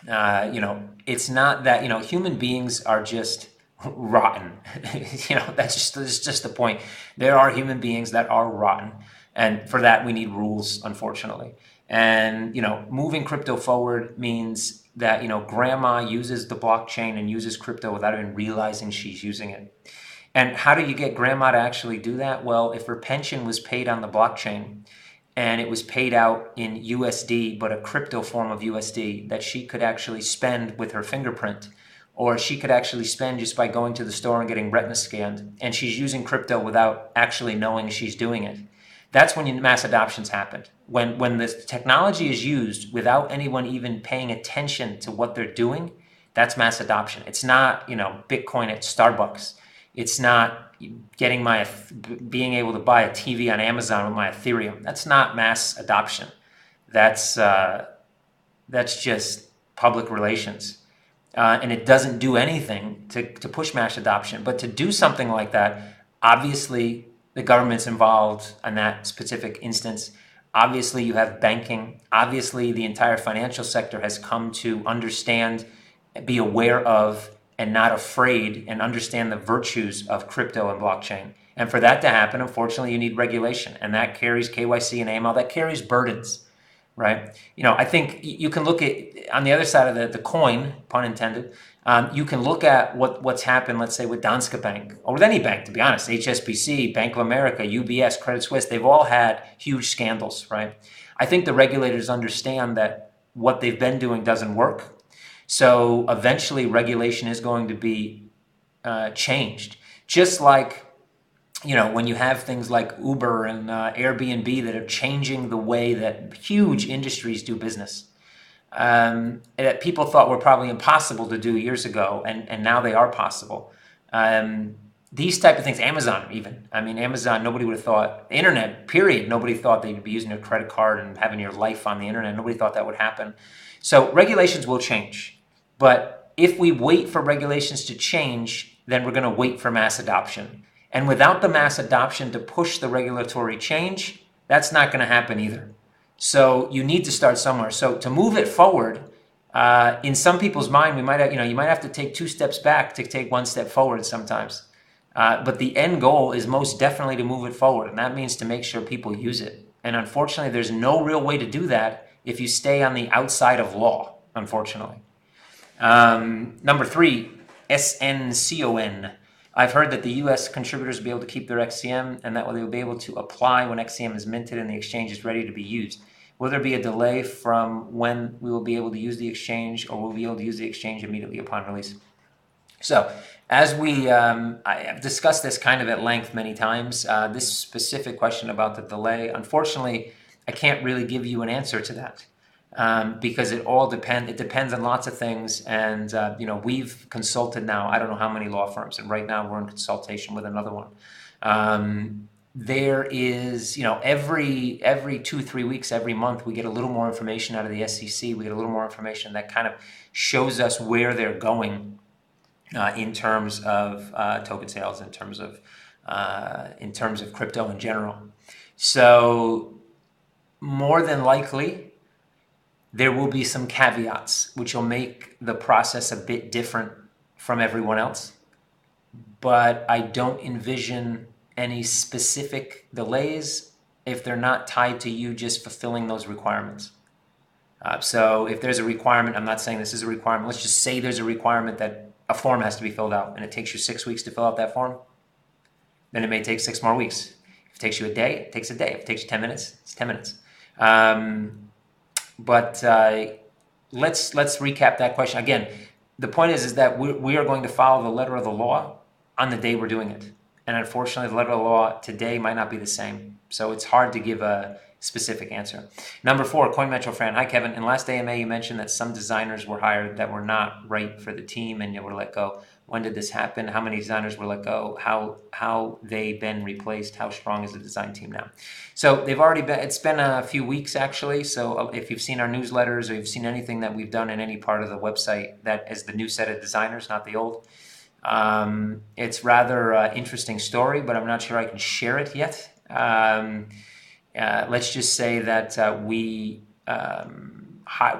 S1: It's not that, human beings are just rotten. That's just the point. There are human beings that are rotten, and for that we need rules, unfortunately. And moving crypto forward means that grandma uses the blockchain and uses crypto without even realizing she's using it. And how do you get grandma to actually do that? Well, if her pension was paid on the blockchain and it was paid out in USD, but a crypto form of USD that she could actually spend with her fingerprint, or she could actually spend just by going to the store and getting retina scanned, and she's using crypto without actually knowing she's doing it. That's when mass adoptions happen. When the technology is used without anyone even paying attention to what they're doing, that's mass adoption. It's not, Bitcoin at Starbucks. It's not being able to buy a TV on Amazon with my Ethereum. That's not mass adoption. That's just public relations. And it doesn't do anything to push mass adoption. But to do something like that, obviously the government's involved in that specific instance. Obviously you have banking. Obviously the entire financial sector has come to understand, be aware of, and not afraid, and understand the virtues of crypto and blockchain. And for that to happen, unfortunately, you need regulation. And that carries KYC and AML. That carries burdens, right? I think you can look at, on the other side of the coin, pun intended, you can look at what's happened, let's say, with Danske Bank, or with any bank, to be honest, HSBC, Bank of America, UBS, Credit Suisse. They've all had huge scandals, right? I think the regulators understand that what they've been doing doesn't work. So eventually regulation is going to be changed. Just like, when you have things like Uber and Airbnb that are changing the way that huge industries do business, that people thought were probably impossible to do years ago, and now they are possible. These type of things, Amazon even. I mean, Amazon, nobody would have thought, internet, period, nobody thought they'd be using a credit card and having your life on the internet. Nobody thought that would happen. So regulations will change. But if we wait for regulations to change, then we're going to wait for mass adoption. And without the mass adoption to push the regulatory change, that's not going to happen either. So you need to start somewhere. So to move it forward, in some people's mind, you might have to take 2 steps back to take 1 step forward sometimes. But the end goal is most definitely to move it forward. And that means to make sure people use it. And unfortunately, there's no real way to do that if you stay on the outside of law, unfortunately. Number 3, SNCON. I've heard that the U.S. contributors will be able to keep their XCM, and that they will be able to apply when XCM is minted and the exchange is ready to be used. Will there be a delay from when we will be able to use the exchange, or will we be able to use the exchange immediately upon release? So, as I have discussed this kind of at length many times, this specific question about the delay, unfortunately, I can't really give you an answer to that. Because it depends on lots of things. And, we've consulted now, I don't know how many law firms, and right now we're in consultation with another one. There is, every 2-3 weeks, every month, we get a little more information out of the SEC. We get a little more information that kind of shows us where they're going in terms of token sales, in terms of crypto in general. So more than likely, there will be some caveats which will make the process a bit different from everyone else. But I don't envision any specific delays if they're not tied to you just fulfilling those requirements. So if there's a requirement, I'm not saying this is a requirement, let's just say there's a requirement that a form has to be filled out and it takes you 6 weeks to fill out that form, then it may take 6 more weeks. If it takes you a day, it takes a day. If it takes you 10 minutes, it's 10 minutes. But let's recap that question. Again, the point is that we are going to follow the letter of the law on the day we're doing it. And unfortunately, the letter of the law today might not be the same. So it's hard to give a specific answer. Number 4, CoinMetro fan. Hi, Kevin. In last AMA, you mentioned that some designers were hired that were not right for the team and you were let go. When did this happen? How many designers were let go? How they been replaced? How strong is the design team now? So they've already been, it's been a few weeks actually. So if you've seen our newsletters or you've seen anything that we've done in any part of the website, that is the new set of designers, not the old. It's rather interesting story, but I'm not sure I can share it yet. Let's just say that we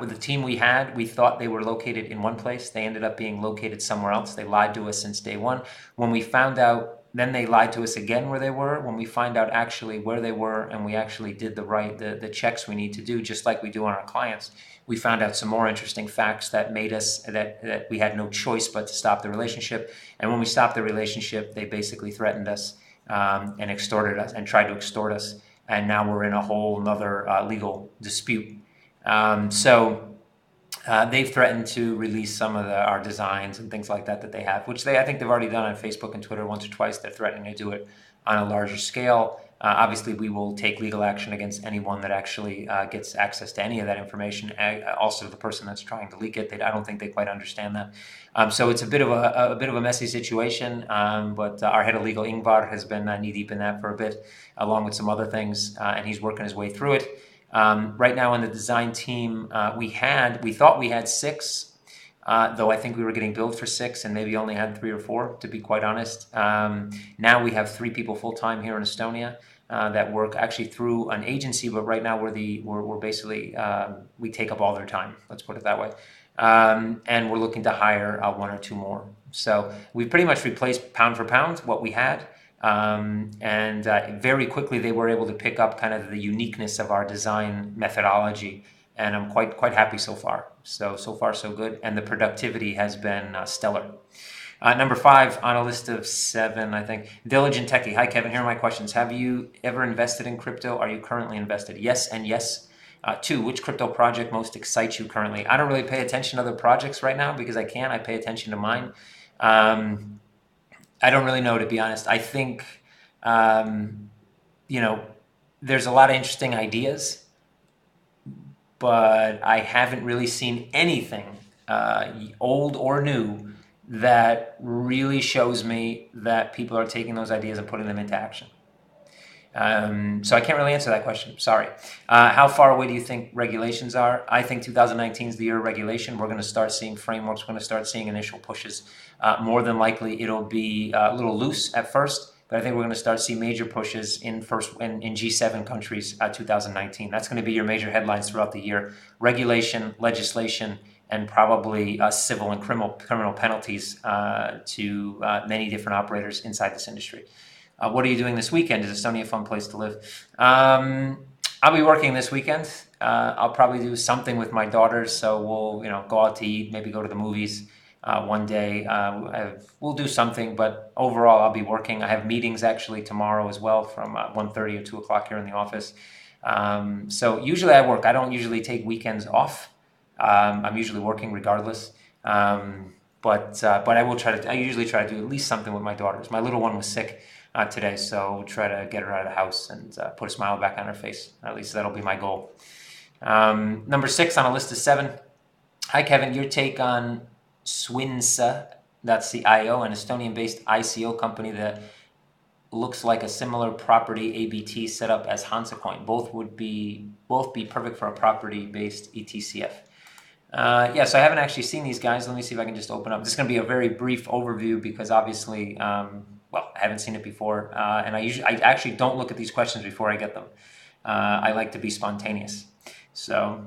S1: with the team we had, we thought they were located in one place. They ended up being located somewhere else. They lied to us since day one. When we found out, then they lied to us again where they were. When we find out actually where they were, and we actually did the checks we need to do, just like we do on our clients, we found out some more interesting facts that made us that we had no choice but to stop the relationship. And when we stopped the relationship, they basically threatened us and extorted us and tried to extort us. And now we're in a whole nother legal dispute. They've threatened to release some of our designs and things like that they have, which I think they've already done on Facebook and Twitter once or twice. They're threatening to do it on a larger scale. Obviously, we will take legal action against anyone that actually gets access to any of that information. Also, the person that's trying to leak it, I don't think they quite understand that. So it's a bit of a messy situation. But our head of legal, Ingvar, has been knee deep in that for a bit, along with some other things, and he's working his way through it. Right now in the design team, we thought we had 6, though I think we were getting billed for 6 and maybe only had 3 or 4, to be quite honest. Now we have 3 people full-time here in Estonia that work actually through an agency, but right now we're basically, we take up all their time, let's put it that way. And we're looking to hire 1 or 2 more. So we've pretty much replaced pound for pound what we had. Very quickly they were able to pick up kind of the uniqueness of our design methodology, and I'm quite happy so far. So far so good, and the productivity has been stellar. Number 5 on a list of 7, I think. Diligent Techie. Hi Kevin, here are my questions. Have you ever invested in crypto? Are you currently invested? Yes and yes. 2, which crypto project most excites you currently? I don't really pay attention to other projects right now because I can't. I pay attention to mine. I don't really know, to be honest. I think, there's a lot of interesting ideas, but I haven't really seen anything, old or new, that really shows me that people are taking those ideas and putting them into action. So I can't really answer that question. Sorry. How far away do you think regulations are? I think 2019 is the year of regulation. We're going to start seeing frameworks. We're going to start seeing initial pushes. More than likely, it'll be a little loose at first, but I think we're going to start seeing major pushes in G7 countries 2019. That's going to be your major headlines throughout the year. Regulation, legislation, and probably civil and criminal penalties to many different operators inside this industry. What are you doing this weekend? Is Estonia a fun place to live? I'll be working this weekend. I'll probably do something with my daughters, so we'll go out to eat, maybe go to the movies one day. We'll do something, but overall I'll be working. I have meetings actually tomorrow as well from 1:30 or 2 o'clock here in the office. So usually I work. I don't usually take weekends off. I'm usually working regardless. But I will try to. I usually try to do at least something with my daughters. My little one was sick today, so we'll try to get her out of the house and put a smile back on her face. At least that'll be my goal. Number 6 on a list of 7. Hi Kevin, your take on Swinsa.io, an Estonian-based ICO company that looks like a similar property ABT setup as Hansacoin. Both be perfect for a property-based ETCF. So I haven't actually seen these guys. Let me see if I can just open up. This is going to be a very brief overview because obviously, I haven't seen it before, and I actually don't look at these questions before I get them. I like to be spontaneous. So,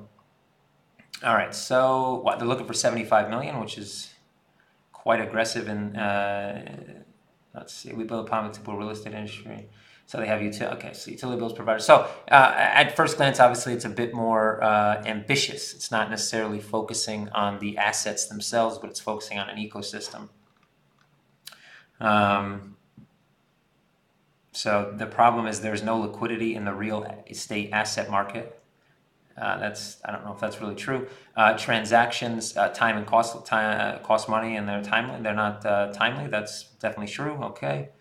S1: all right. So they're looking for 75 million, which is quite aggressive. And let's see, we build upon the typical real estate industry. So they have utility bills providers. So at first glance, obviously, it's a bit more ambitious. It's not necessarily focusing on the assets themselves, but it's focusing on an ecosystem. So the problem is there's no liquidity in the real estate asset market. I don't know if that's really true. Transactions, time and cost money, and they're timely. They're not timely. That's definitely true. Okay.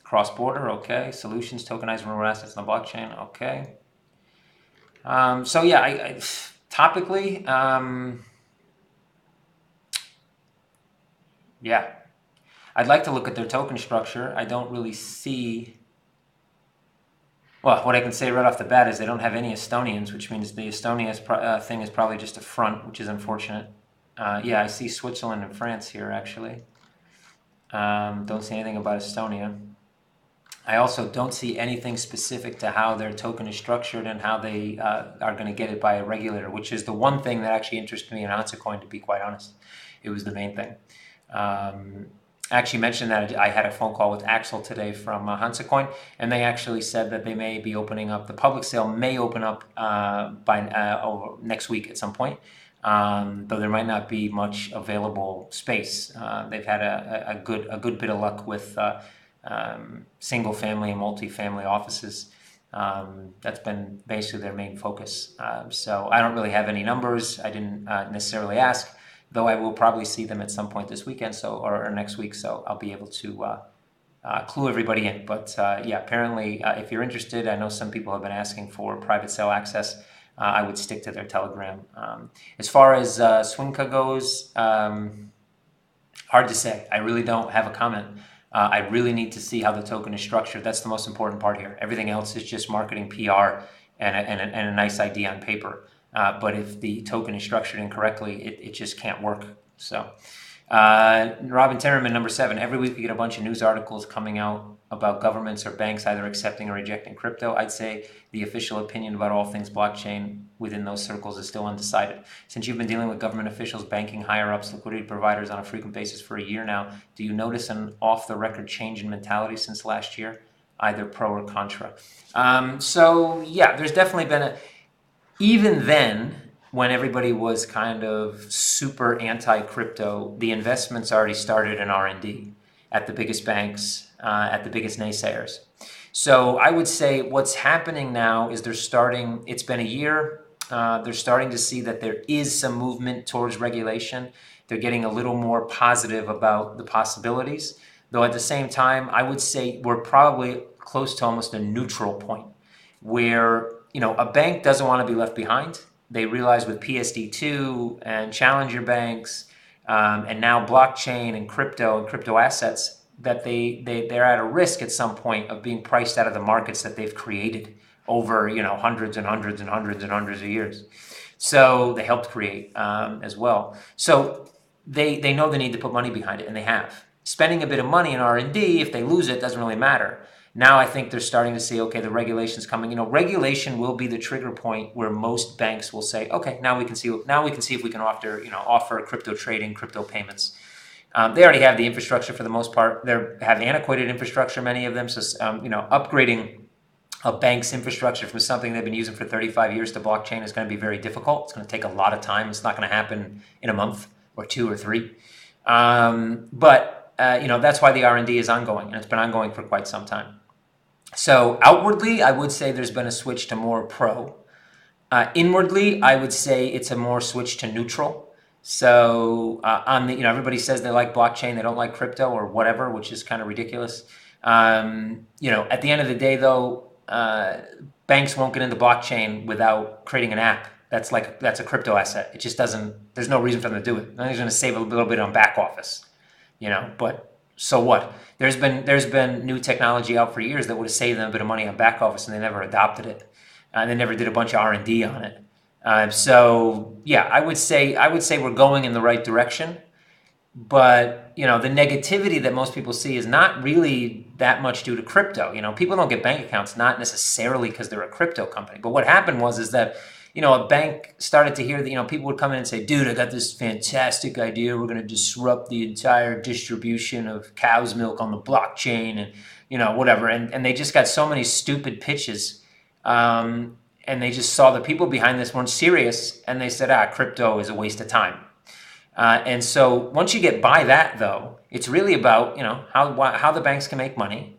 S1: Cross-border, okay. Solutions, tokenized real assets on the blockchain, okay. Topically, I'd like to look at their token structure. I don't really see... Well, what I can say right off the bat is they don't have any Estonians, which means the Estonia thing is probably just a front, which is unfortunate. I see Switzerland and France here, actually. Don't see anything about Estonia. I also don't see anything specific to how their token is structured and how they are going to get it by a regulator, which is the one thing that actually interested me in Coin, to be quite honest. It was the main thing. I actually mentioned that I had a phone call with Axel today from Coin, and they actually said that they may be opening up, the public sale may open up by next week at some point. Though there might not be much available space. They've had a good bit of luck with single family and multi-family offices. That's been basically their main focus. So I don't really have any numbers. I didn't necessarily ask, though I will probably see them at some point this weekend, or next week. So I'll be able to clue everybody in. But yeah, apparently, if you're interested, I know some people have been asking for private sale access. I would stick to their Telegram. As far as Swinka goes, hard to say. I really don't have a comment. I really need to see how the token is structured. That's the most important part here. Everything else is just marketing, PR, and a nice idea on paper. But if the token is structured incorrectly, it just can't work. So, Robin Termerman, number 7. Every week we get a bunch of news articles coming out about governments or banks either accepting or rejecting crypto. I'd say the official opinion about all things blockchain within those circles is still undecided. Since you've been dealing with government officials, banking higher-ups, liquidity providers on a frequent basis for a year now, do you notice an off-the-record change in mentality since last year, either pro or contra? So yeah, there's definitely been even then, when everybody was kind of super anti-crypto, the investments already started in R&D at the biggest banks, at the biggest naysayers. So I would say what's happening now is it's been a year, they're starting to see that there is some movement towards regulation. They're getting a little more positive about the possibilities, though at the same time, I would say we're probably close to almost a neutral point where, a bank doesn't want to be left behind. They realize with PSD2 and challenger banks, and now blockchain and crypto assets, that they're at a risk at some point of being priced out of the markets that they've created over hundreds and hundreds and hundreds and hundreds of years. So they helped create as well. So they know they need to put money behind it, and they have. Spending a bit of money in R&D, if they lose it, doesn't really matter. Now I think they're starting to see, okay, the regulation's coming. Regulation will be the trigger point where most banks will say, okay, now we can see if we can offer crypto trading, crypto payments. They already have the infrastructure for the most part. They have antiquated infrastructure, many of them. So upgrading a bank's infrastructure from something they've been using for 35 years to blockchain is going to be very difficult. It's going to take a lot of time. It's not going to happen in a month or 2 or 3. But that's why the R&D is ongoing, and it's been ongoing for quite some time. So outwardly, I would say there's been a switch to more pro. Inwardly, I would say it's a more switch to neutral. So everybody says they like blockchain, they don't like crypto or whatever, which is kind of ridiculous. At the end of the day, though, banks won't get into blockchain without creating an app. That's a crypto asset. It just doesn't. There's no reason for them to do it. They're going to save a little bit on back office, But so what? There's been new technology out for years that would have saved them a bit of money on back office, and they never adopted it. They never did a bunch of R&D on it. So yeah, I would say we're going in the right direction. But the negativity that most people see is not really that much due to crypto. People don't get bank accounts not necessarily because they're a crypto company. But what happened is that a bank started to hear that, people would come in and say, dude, I got this fantastic idea. We're going to disrupt the entire distribution of cow's milk on the blockchain and, whatever. And they just got so many stupid pitches. And they just saw the people behind this weren't serious. And they said, crypto is a waste of time. And so once you get by that, though, it's really about, how the banks can make money.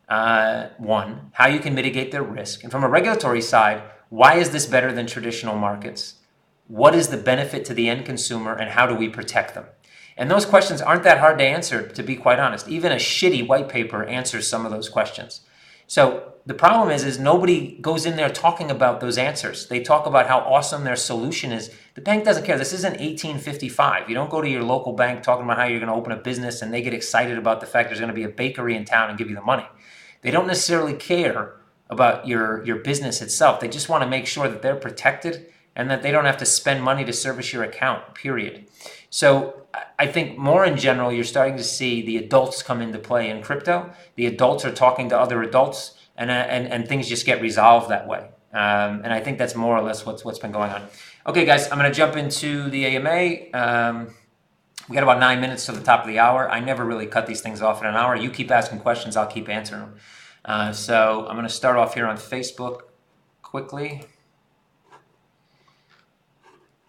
S1: One, how you can mitigate their risk. And from a regulatory side, why is this better than traditional markets? What is the benefit to the end consumer, and how do we protect them? And those questions aren't that hard to answer, to be quite honest. Even a shitty white paper answers some of those questions. So the problem is nobody goes in there talking about those answers. They talk about how awesome their solution is. The bank doesn't care. This isn't 1855. You don't go to your local bank talking about how you're going to open a business and they get excited about the fact there's going to be a bakery in town and give you the money. They don't necessarily care about your business itself. They just want to make sure that they're protected and that they don't have to spend money to service your account, period. So I think more in general, you're starting to see the adults come into play in crypto. The adults are talking to other adults, and things just get resolved that way. And I think that's more or less what's been going on. Okay, guys, I'm going to jump into the AMA. We got about 9 minutes to the top of the hour. I never really cut these things off in an hour. You keep asking questions, I'll keep answering them. So I'm going to start off here on Facebook quickly.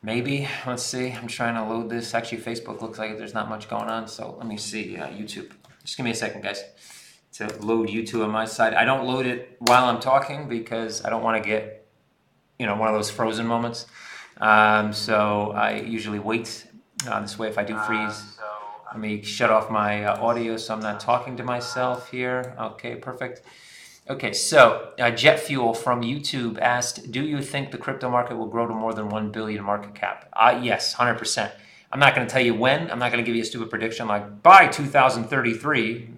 S1: Maybe. Let's see. I'm trying to load this. Actually, Facebook looks like there's not much going on. So let me see YouTube. Just give me a second, guys, to load YouTube on my side. I don't load it while I'm talking because I don't want to get, one of those frozen moments. So I usually wait. This way, if I do freeze, let me shut off my audio so I'm not talking to myself here. Okay, perfect. Okay, so Jet Fuel from YouTube asked, do you think the crypto market will grow to more than 1 billion market cap? Yes, 100%. I'm not going to tell you when. I'm not going to give you a stupid prediction like by 2033.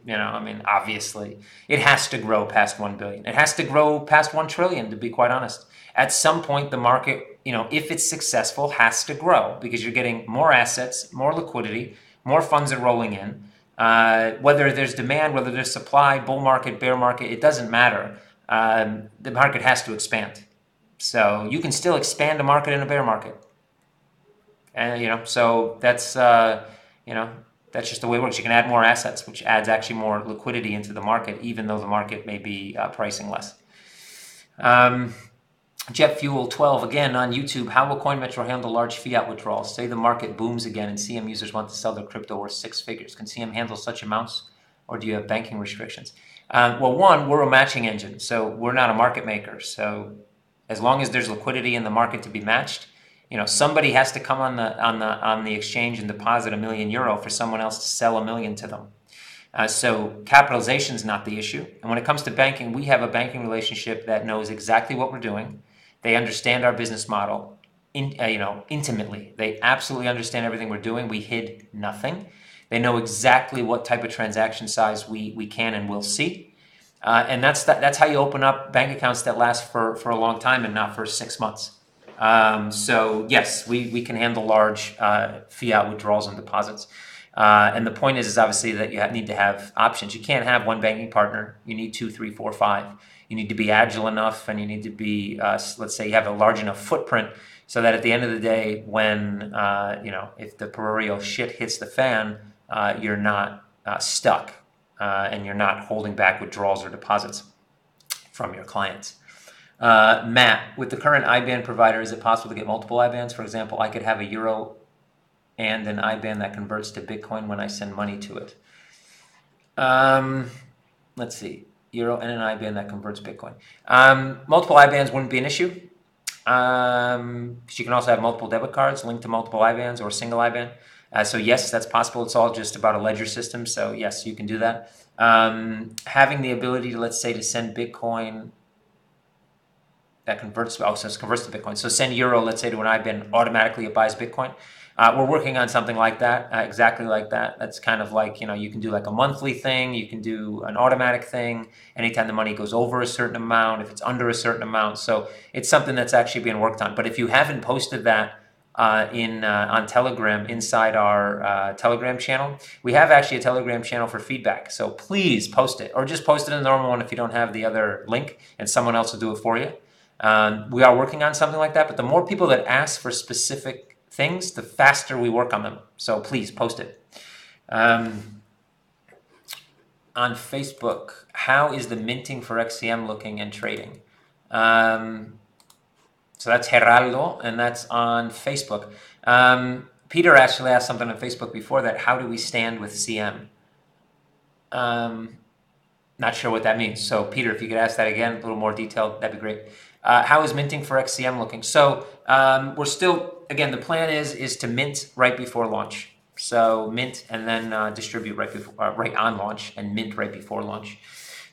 S1: Obviously, it has to grow past 1 billion. It has to grow past 1 trillion, to be quite honest. At some point, the market, if it's successful, has to grow because you're getting more assets, more liquidity, more funds are rolling in. Whether there's demand, whether there's supply, bull market, bear market, it doesn't matter. The market has to expand. So you can still expand a market in a bear market. And, so that's, that's just the way it works. You can add more assets, which adds actually more liquidity into the market, even though the market may be pricing less. Jet Fuel 12, again on YouTube, how will CoinMetro handle large fiat withdrawals? Say the market booms again and CM users want to sell their crypto worth 6 figures. Can CM handle such amounts, or do you have banking restrictions? Well, one, we're a matching engine, so we're not a market maker. So as long as there's liquidity in the market to be matched, somebody has to come on the exchange and deposit €1 million for someone else to sell $1 million to them. So capitalization is not the issue. And when it comes to banking, we have a banking relationship that knows exactly what we're doing. They understand our business model, intimately. They absolutely understand everything we're doing. We hid nothing. They know exactly what type of transaction size we can and will see. And that's how you open up bank accounts that last for a long time and not for 6 months. So yes, we can handle large fiat withdrawals and deposits. And the point is obviously that you need to have options. You can't have one banking partner. You need 2, 3, 4, 5. You need to be agile enough, and you need to be, let's say you have a large enough footprint so that at the end of the day, when, if the proverbial shit hits the fan, you're not stuck and you're not holding back withdrawals or deposits from your clients. Matt, with the current IBAN provider, is it possible to get multiple IBANs? For example, I could have a euro and an IBAN that converts to Bitcoin when I send money to it. Let's see. Euro and an IBAN that converts Bitcoin. Multiple IBANs wouldn't be an issue. Because you can also have multiple debit cards linked to multiple IBANs or a single IBAN. So yes, that's possible. It's all just about a ledger system. So yes, you can do that. Having the ability to, let's say, to send Bitcoin that converts, so it converts to Bitcoin. So send euro, let's say, to an IBAN, automatically it buys Bitcoin. We're working on something like that, exactly like that. That's kind of like, you can do like a monthly thing. You can do an automatic thing anytime the money goes over a certain amount, if it's under a certain amount. So it's something that's actually being worked on. But if you haven't posted that on Telegram inside our Telegram channel, we have actually a Telegram channel for feedback. So please post it, or just post it in the normal one if you don't have the other link, and someone else will do it for you. We are working on something like that, but the more people that ask for specific things, the faster we work on them. So please post it. On Facebook, how is the minting for XCM looking and trading? So that's Geraldo, and that's on Facebook. Peter actually asked something on Facebook before that. How do we stand with CM? Not sure what that means. So Peter, if you could ask that again, a little more detailed, that'd be great. How is minting for XCM looking? So we're still, again, the plan is to mint right before launch. So mint and then distribute right on launch, and mint right before launch.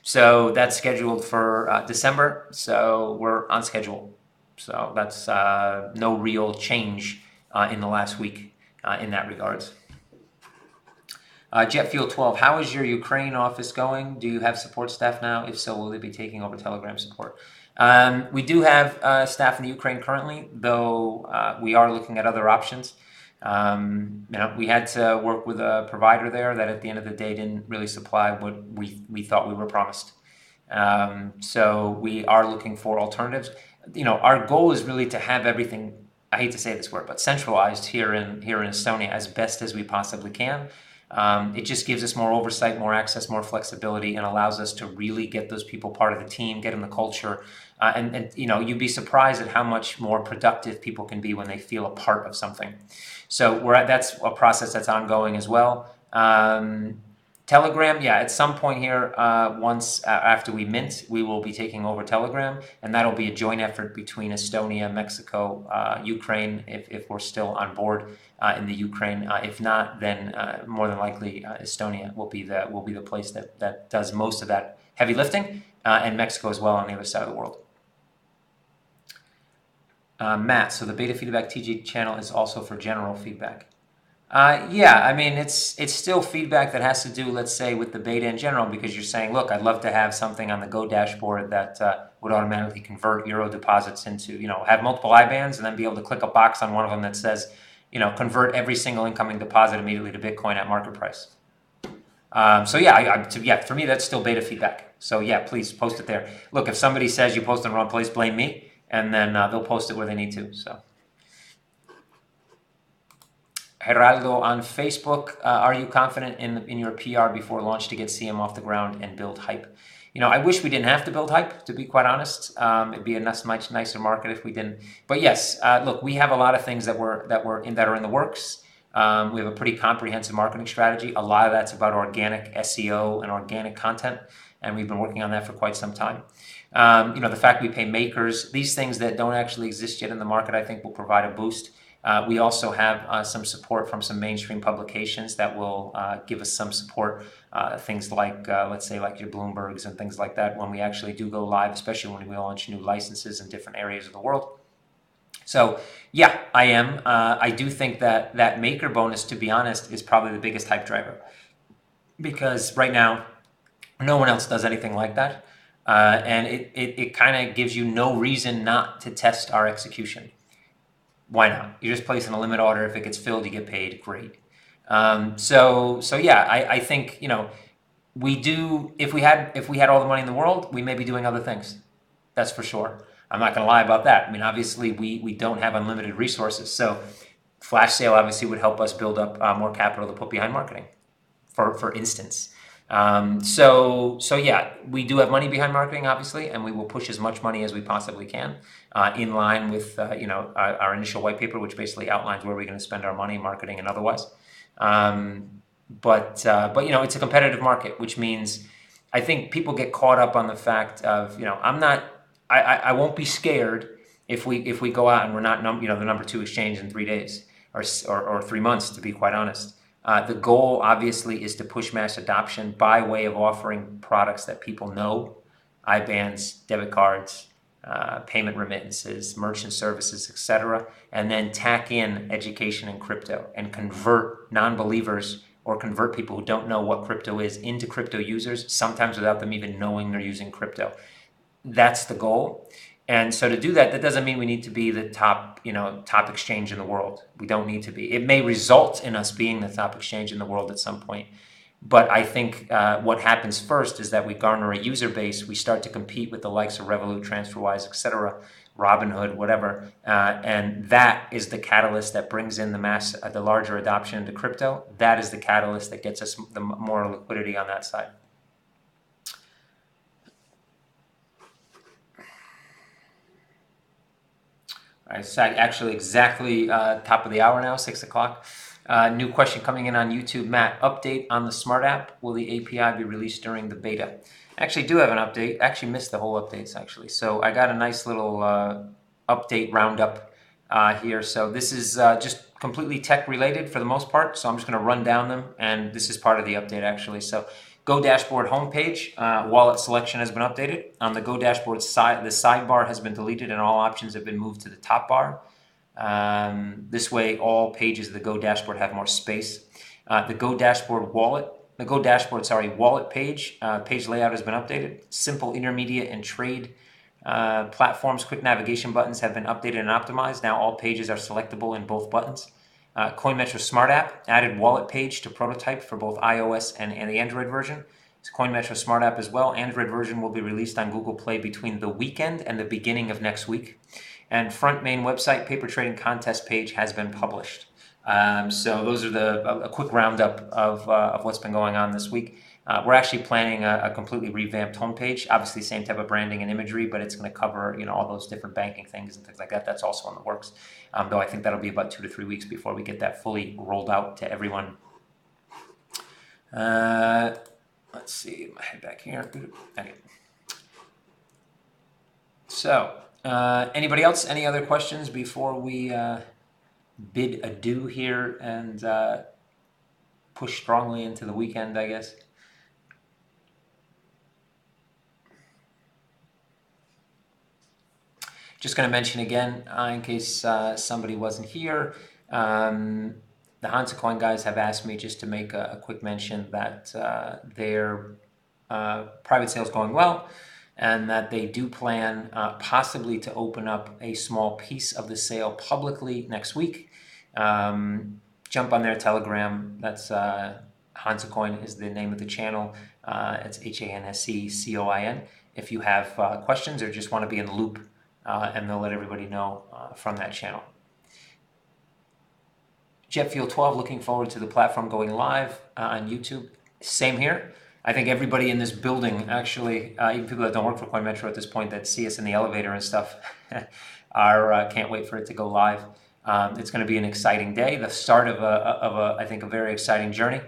S1: So that's scheduled for December. So we're on schedule. So that's no real change in the last week in that regards. Jet Fuel 12, how is your Ukraine office going? Do you have support staff now? If so, will they be taking over Telegram support? We do have staff in the Ukraine currently, though we are looking at other options. We had to work with a provider there that at the end of the day didn't really supply what we thought we were promised. So we are looking for alternatives. Our goal is really to have everything, I hate to say this word, but centralized here in Estonia as best as we possibly can. It just gives us more oversight, more access, more flexibility, and allows us to really get those people part of the team, get them the culture. And you'd be surprised at how much more productive people can be when they feel a part of something. So that's a process that's ongoing as well. Telegram, yeah, at some point here, once after we mint, we will be taking over Telegram, and that'll be a joint effort between Estonia, Mexico, Ukraine, if we're still on board in the Ukraine. If not, then more than likely Estonia will be the place that does most of that heavy lifting, and Mexico as well on the other side of the world. Matt, so the beta feedback TG channel is also for general feedback. Yeah, I mean, it's still feedback that has to do, let's say, with the beta in general, because you're saying, look, I'd love to have something on the Go dashboard that would automatically convert Euro deposits into, have multiple IBANs, and then be able to click a box on one of them that says, convert every single incoming deposit immediately to Bitcoin at market price. So yeah, for me, that's still beta feedback. So yeah, please post it there. Look, if somebody says you post in the wrong place, blame me, and then they'll post it where they need to. So. Geraldo on Facebook, are you confident in your PR before launch to get CM off the ground and build hype? I wish we didn't have to build hype, to be quite honest. It'd be a much nicer market if we didn't. But yes, look, we have a lot of things that are in the works. We have a pretty comprehensive marketing strategy. A lot of that's about organic SEO and organic content, and we've been working on that for quite some time. The fact we pay makers, these things that don't actually exist yet in the market, I think will provide a boost. We also have some support from some mainstream publications that will give us some support. Things like, let's say, like your Bloombergs and things like that when we actually do go live, especially when we launch new licenses in different areas of the world. So, yeah, I am. I do think that maker bonus, to be honest, is probably the biggest hype driver. Because right now, no one else does anything like that. And it kind of gives you no reason not to test our execution. Why not? You're just placing a limit order. If it gets filled, you get paid. Great. So yeah, I think we do. If we had all the money in the world, we may be doing other things. That's for sure. I'm not going to lie about that. I mean, obviously, we don't have unlimited resources. So flash sale obviously would help us build up more capital to put behind marketing, for instance. So yeah, we do have money behind marketing, obviously, and we will push as much money as we possibly can, in line with our initial white paper, which basically outlines where we're going to spend our money, marketing and otherwise. But it's a competitive market, which means I think people get caught up on the fact of I won't be scared if we go out and we're not the number 2 exchange in 3 days or 3 months, to be quite honest. The goal, obviously, is to push mass adoption by way of offering products that people know, IBANs, debit cards, payment remittances, merchant services, etc., and then tack in education and crypto and convert non-believers or convert people who don't know what crypto is into crypto users, sometimes without them even knowing they're using crypto. That's the goal. And so to do that, that doesn't mean we need to be the top exchange in the world. We don't need to be. It may result in us being the top exchange in the world at some point. But I think what happens first is that we garner a user base. We start to compete with the likes of Revolut, TransferWise, etc., Robinhood, whatever. And that is the catalyst that brings in the larger adoption into crypto. That is the catalyst that gets us the more liquidity on that side. All right, it's actually exactly top of the hour now, 6 o'clock. New question coming in on YouTube. Matt, update on the Smart app. Will the API be released during the beta? I actually do have an update. I actually missed the whole updates, actually. So I got a nice little update roundup here. So this is just completely tech related for the most part. So I'm just going to run down them. And this is part of the update, actually. So Go Dashboard homepage, wallet selection has been updated. On the Go Dashboard side, the sidebar has been deleted and all options have been moved to the top bar. This way, all pages of the Go Dashboard have more space. The Go Dashboard wallet page, page layout has been updated. Simple, intermediate, and trade Platform's quick navigation buttons have been updated and optimized. Now all pages are selectable in both buttons. CoinMetro Smart App added wallet page to prototype for both iOS and the Android version. It's CoinMetro Smart App as well. Android version will be released on Google Play between the weekend and the beginning of next week. And front main website paper trading contest page has been published. So those are a quick roundup of what's been going on this week. We're actually planning a completely revamped homepage. Obviously, same type of branding and imagery, but it's going to cover all those different banking things and things like that. That's also in the works. Though I think that'll be about 2 to 3 weeks before we get that fully rolled out to everyone. Let's see, my head back here. Okay. So, anybody else? Any other questions before we bid adieu here and push strongly into the weekend, I guess? Just going to mention again, in case somebody wasn't here, the Hansa Coin guys have asked me just to make a quick mention that their private sale is going well, and that they do plan possibly to open up a small piece of the sale publicly next week. Jump on their Telegram. That's Hansa Coin is the name of the channel. It's HANSECOIN. If you have questions or just want to be in the loop, and they'll let everybody know from that channel. JetFuel12, looking forward to the platform going live on YouTube. Same here. I think everybody in this building, actually, even people that don't work for CoinMetro at this point that see us in the elevator and stuff, can't wait for it to go live. It's going to be an exciting day, the start of I think, a very exciting journey.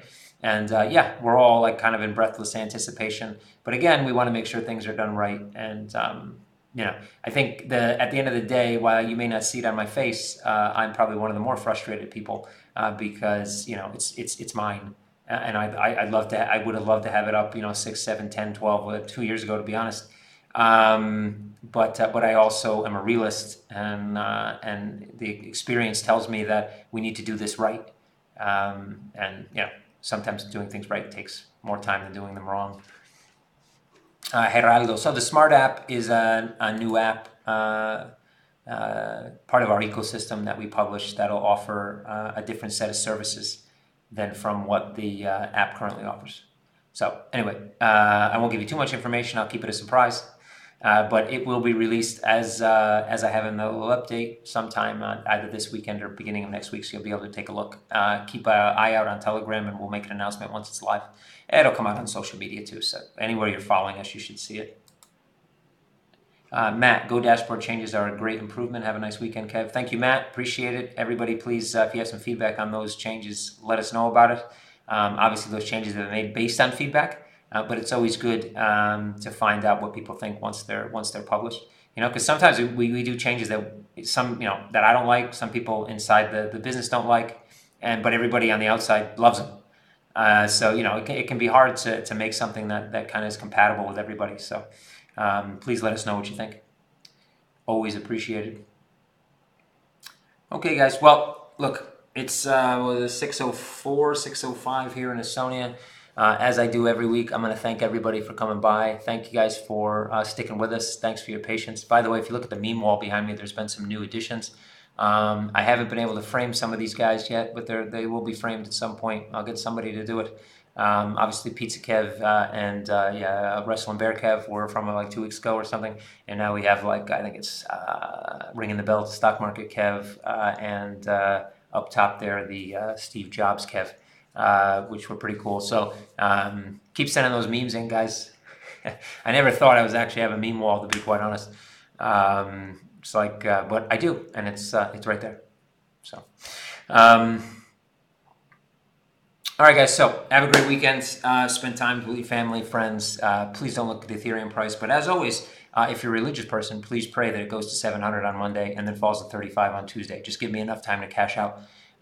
S1: And yeah, we're all like kind of in breathless anticipation. But again, we want to make sure things are done right. And I think at the end of the day, while you may not see it on my face, I'm probably one of the more frustrated people because it's mine, and I would have loved to have it up 6, 7, 10, 12, 2 years ago, to be honest. But I also am a realist, and the experience tells me that we need to do this right. And sometimes doing things right takes more time than doing them wrong. Geraldo. So the Smart App is a new app, part of our ecosystem that we publish that'll offer a different set of services than from what the app currently offers. So anyway, I won't give you too much information. I'll keep it a surprise. But it will be released as I have in the little update sometime either this weekend or beginning of next week, so you'll be able to take a look. Keep an eye out on Telegram, and we'll make an announcement once it's live. It'll come out on social media too, so anywhere you're following us, you should see it. Matt, Go Dashboard changes are a great improvement. Have a nice weekend, Kev. Thank you, Matt. Appreciate it. Everybody, please, if you have some feedback on those changes, let us know about it. Obviously, those changes have been made based on feedback. But it's always good to find out what people think once they're published. Because sometimes we do changes that that I don't like, some people inside the business don't like, but everybody on the outside loves them. So it can be hard to make something that kind of is compatible with everybody. So please let us know what you think. Always appreciated. Okay, guys. Well, look, it's 6:04, 6:05 here in Estonia. As I do every week, I'm going to thank everybody for coming by. Thank you guys for sticking with us. Thanks for your patience. By the way, if you look at the meme wall behind me, there's been some new additions. I haven't been able to frame some of these guys yet, but they will be framed at some point. I'll get somebody to do it. Obviously, Pizza Kev and Wrestling Bear Kev were from like 2 weeks ago or something. And now we have I think it's Ringing the Bell to Stock Market Kev and up top there, the Steve Jobs Kev. Which were pretty cool. So keep sending those memes in, guys. I never thought I was actually have a meme wall, to be quite honest. It's but I do, and it's right there. So, all right, guys. So have a great weekend. Spend time with your family, friends. Please don't look at the Ethereum price. But as always, if you're a religious person, please pray that it goes to 700 on Monday and then falls to 35 on Tuesday. Just give me enough time to cash out.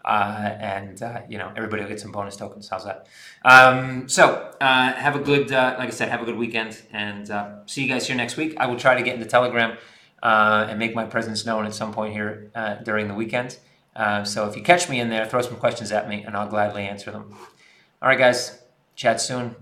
S1: Everybody will get some bonus tokens. How's that? Have a good, like I said, have a good weekend, and see you guys here next week. I will try to get into Telegram and make my presence known at some point here during the weekend. So if you catch me in there, throw some questions at me, and I'll gladly answer them. All right, guys. Chat soon.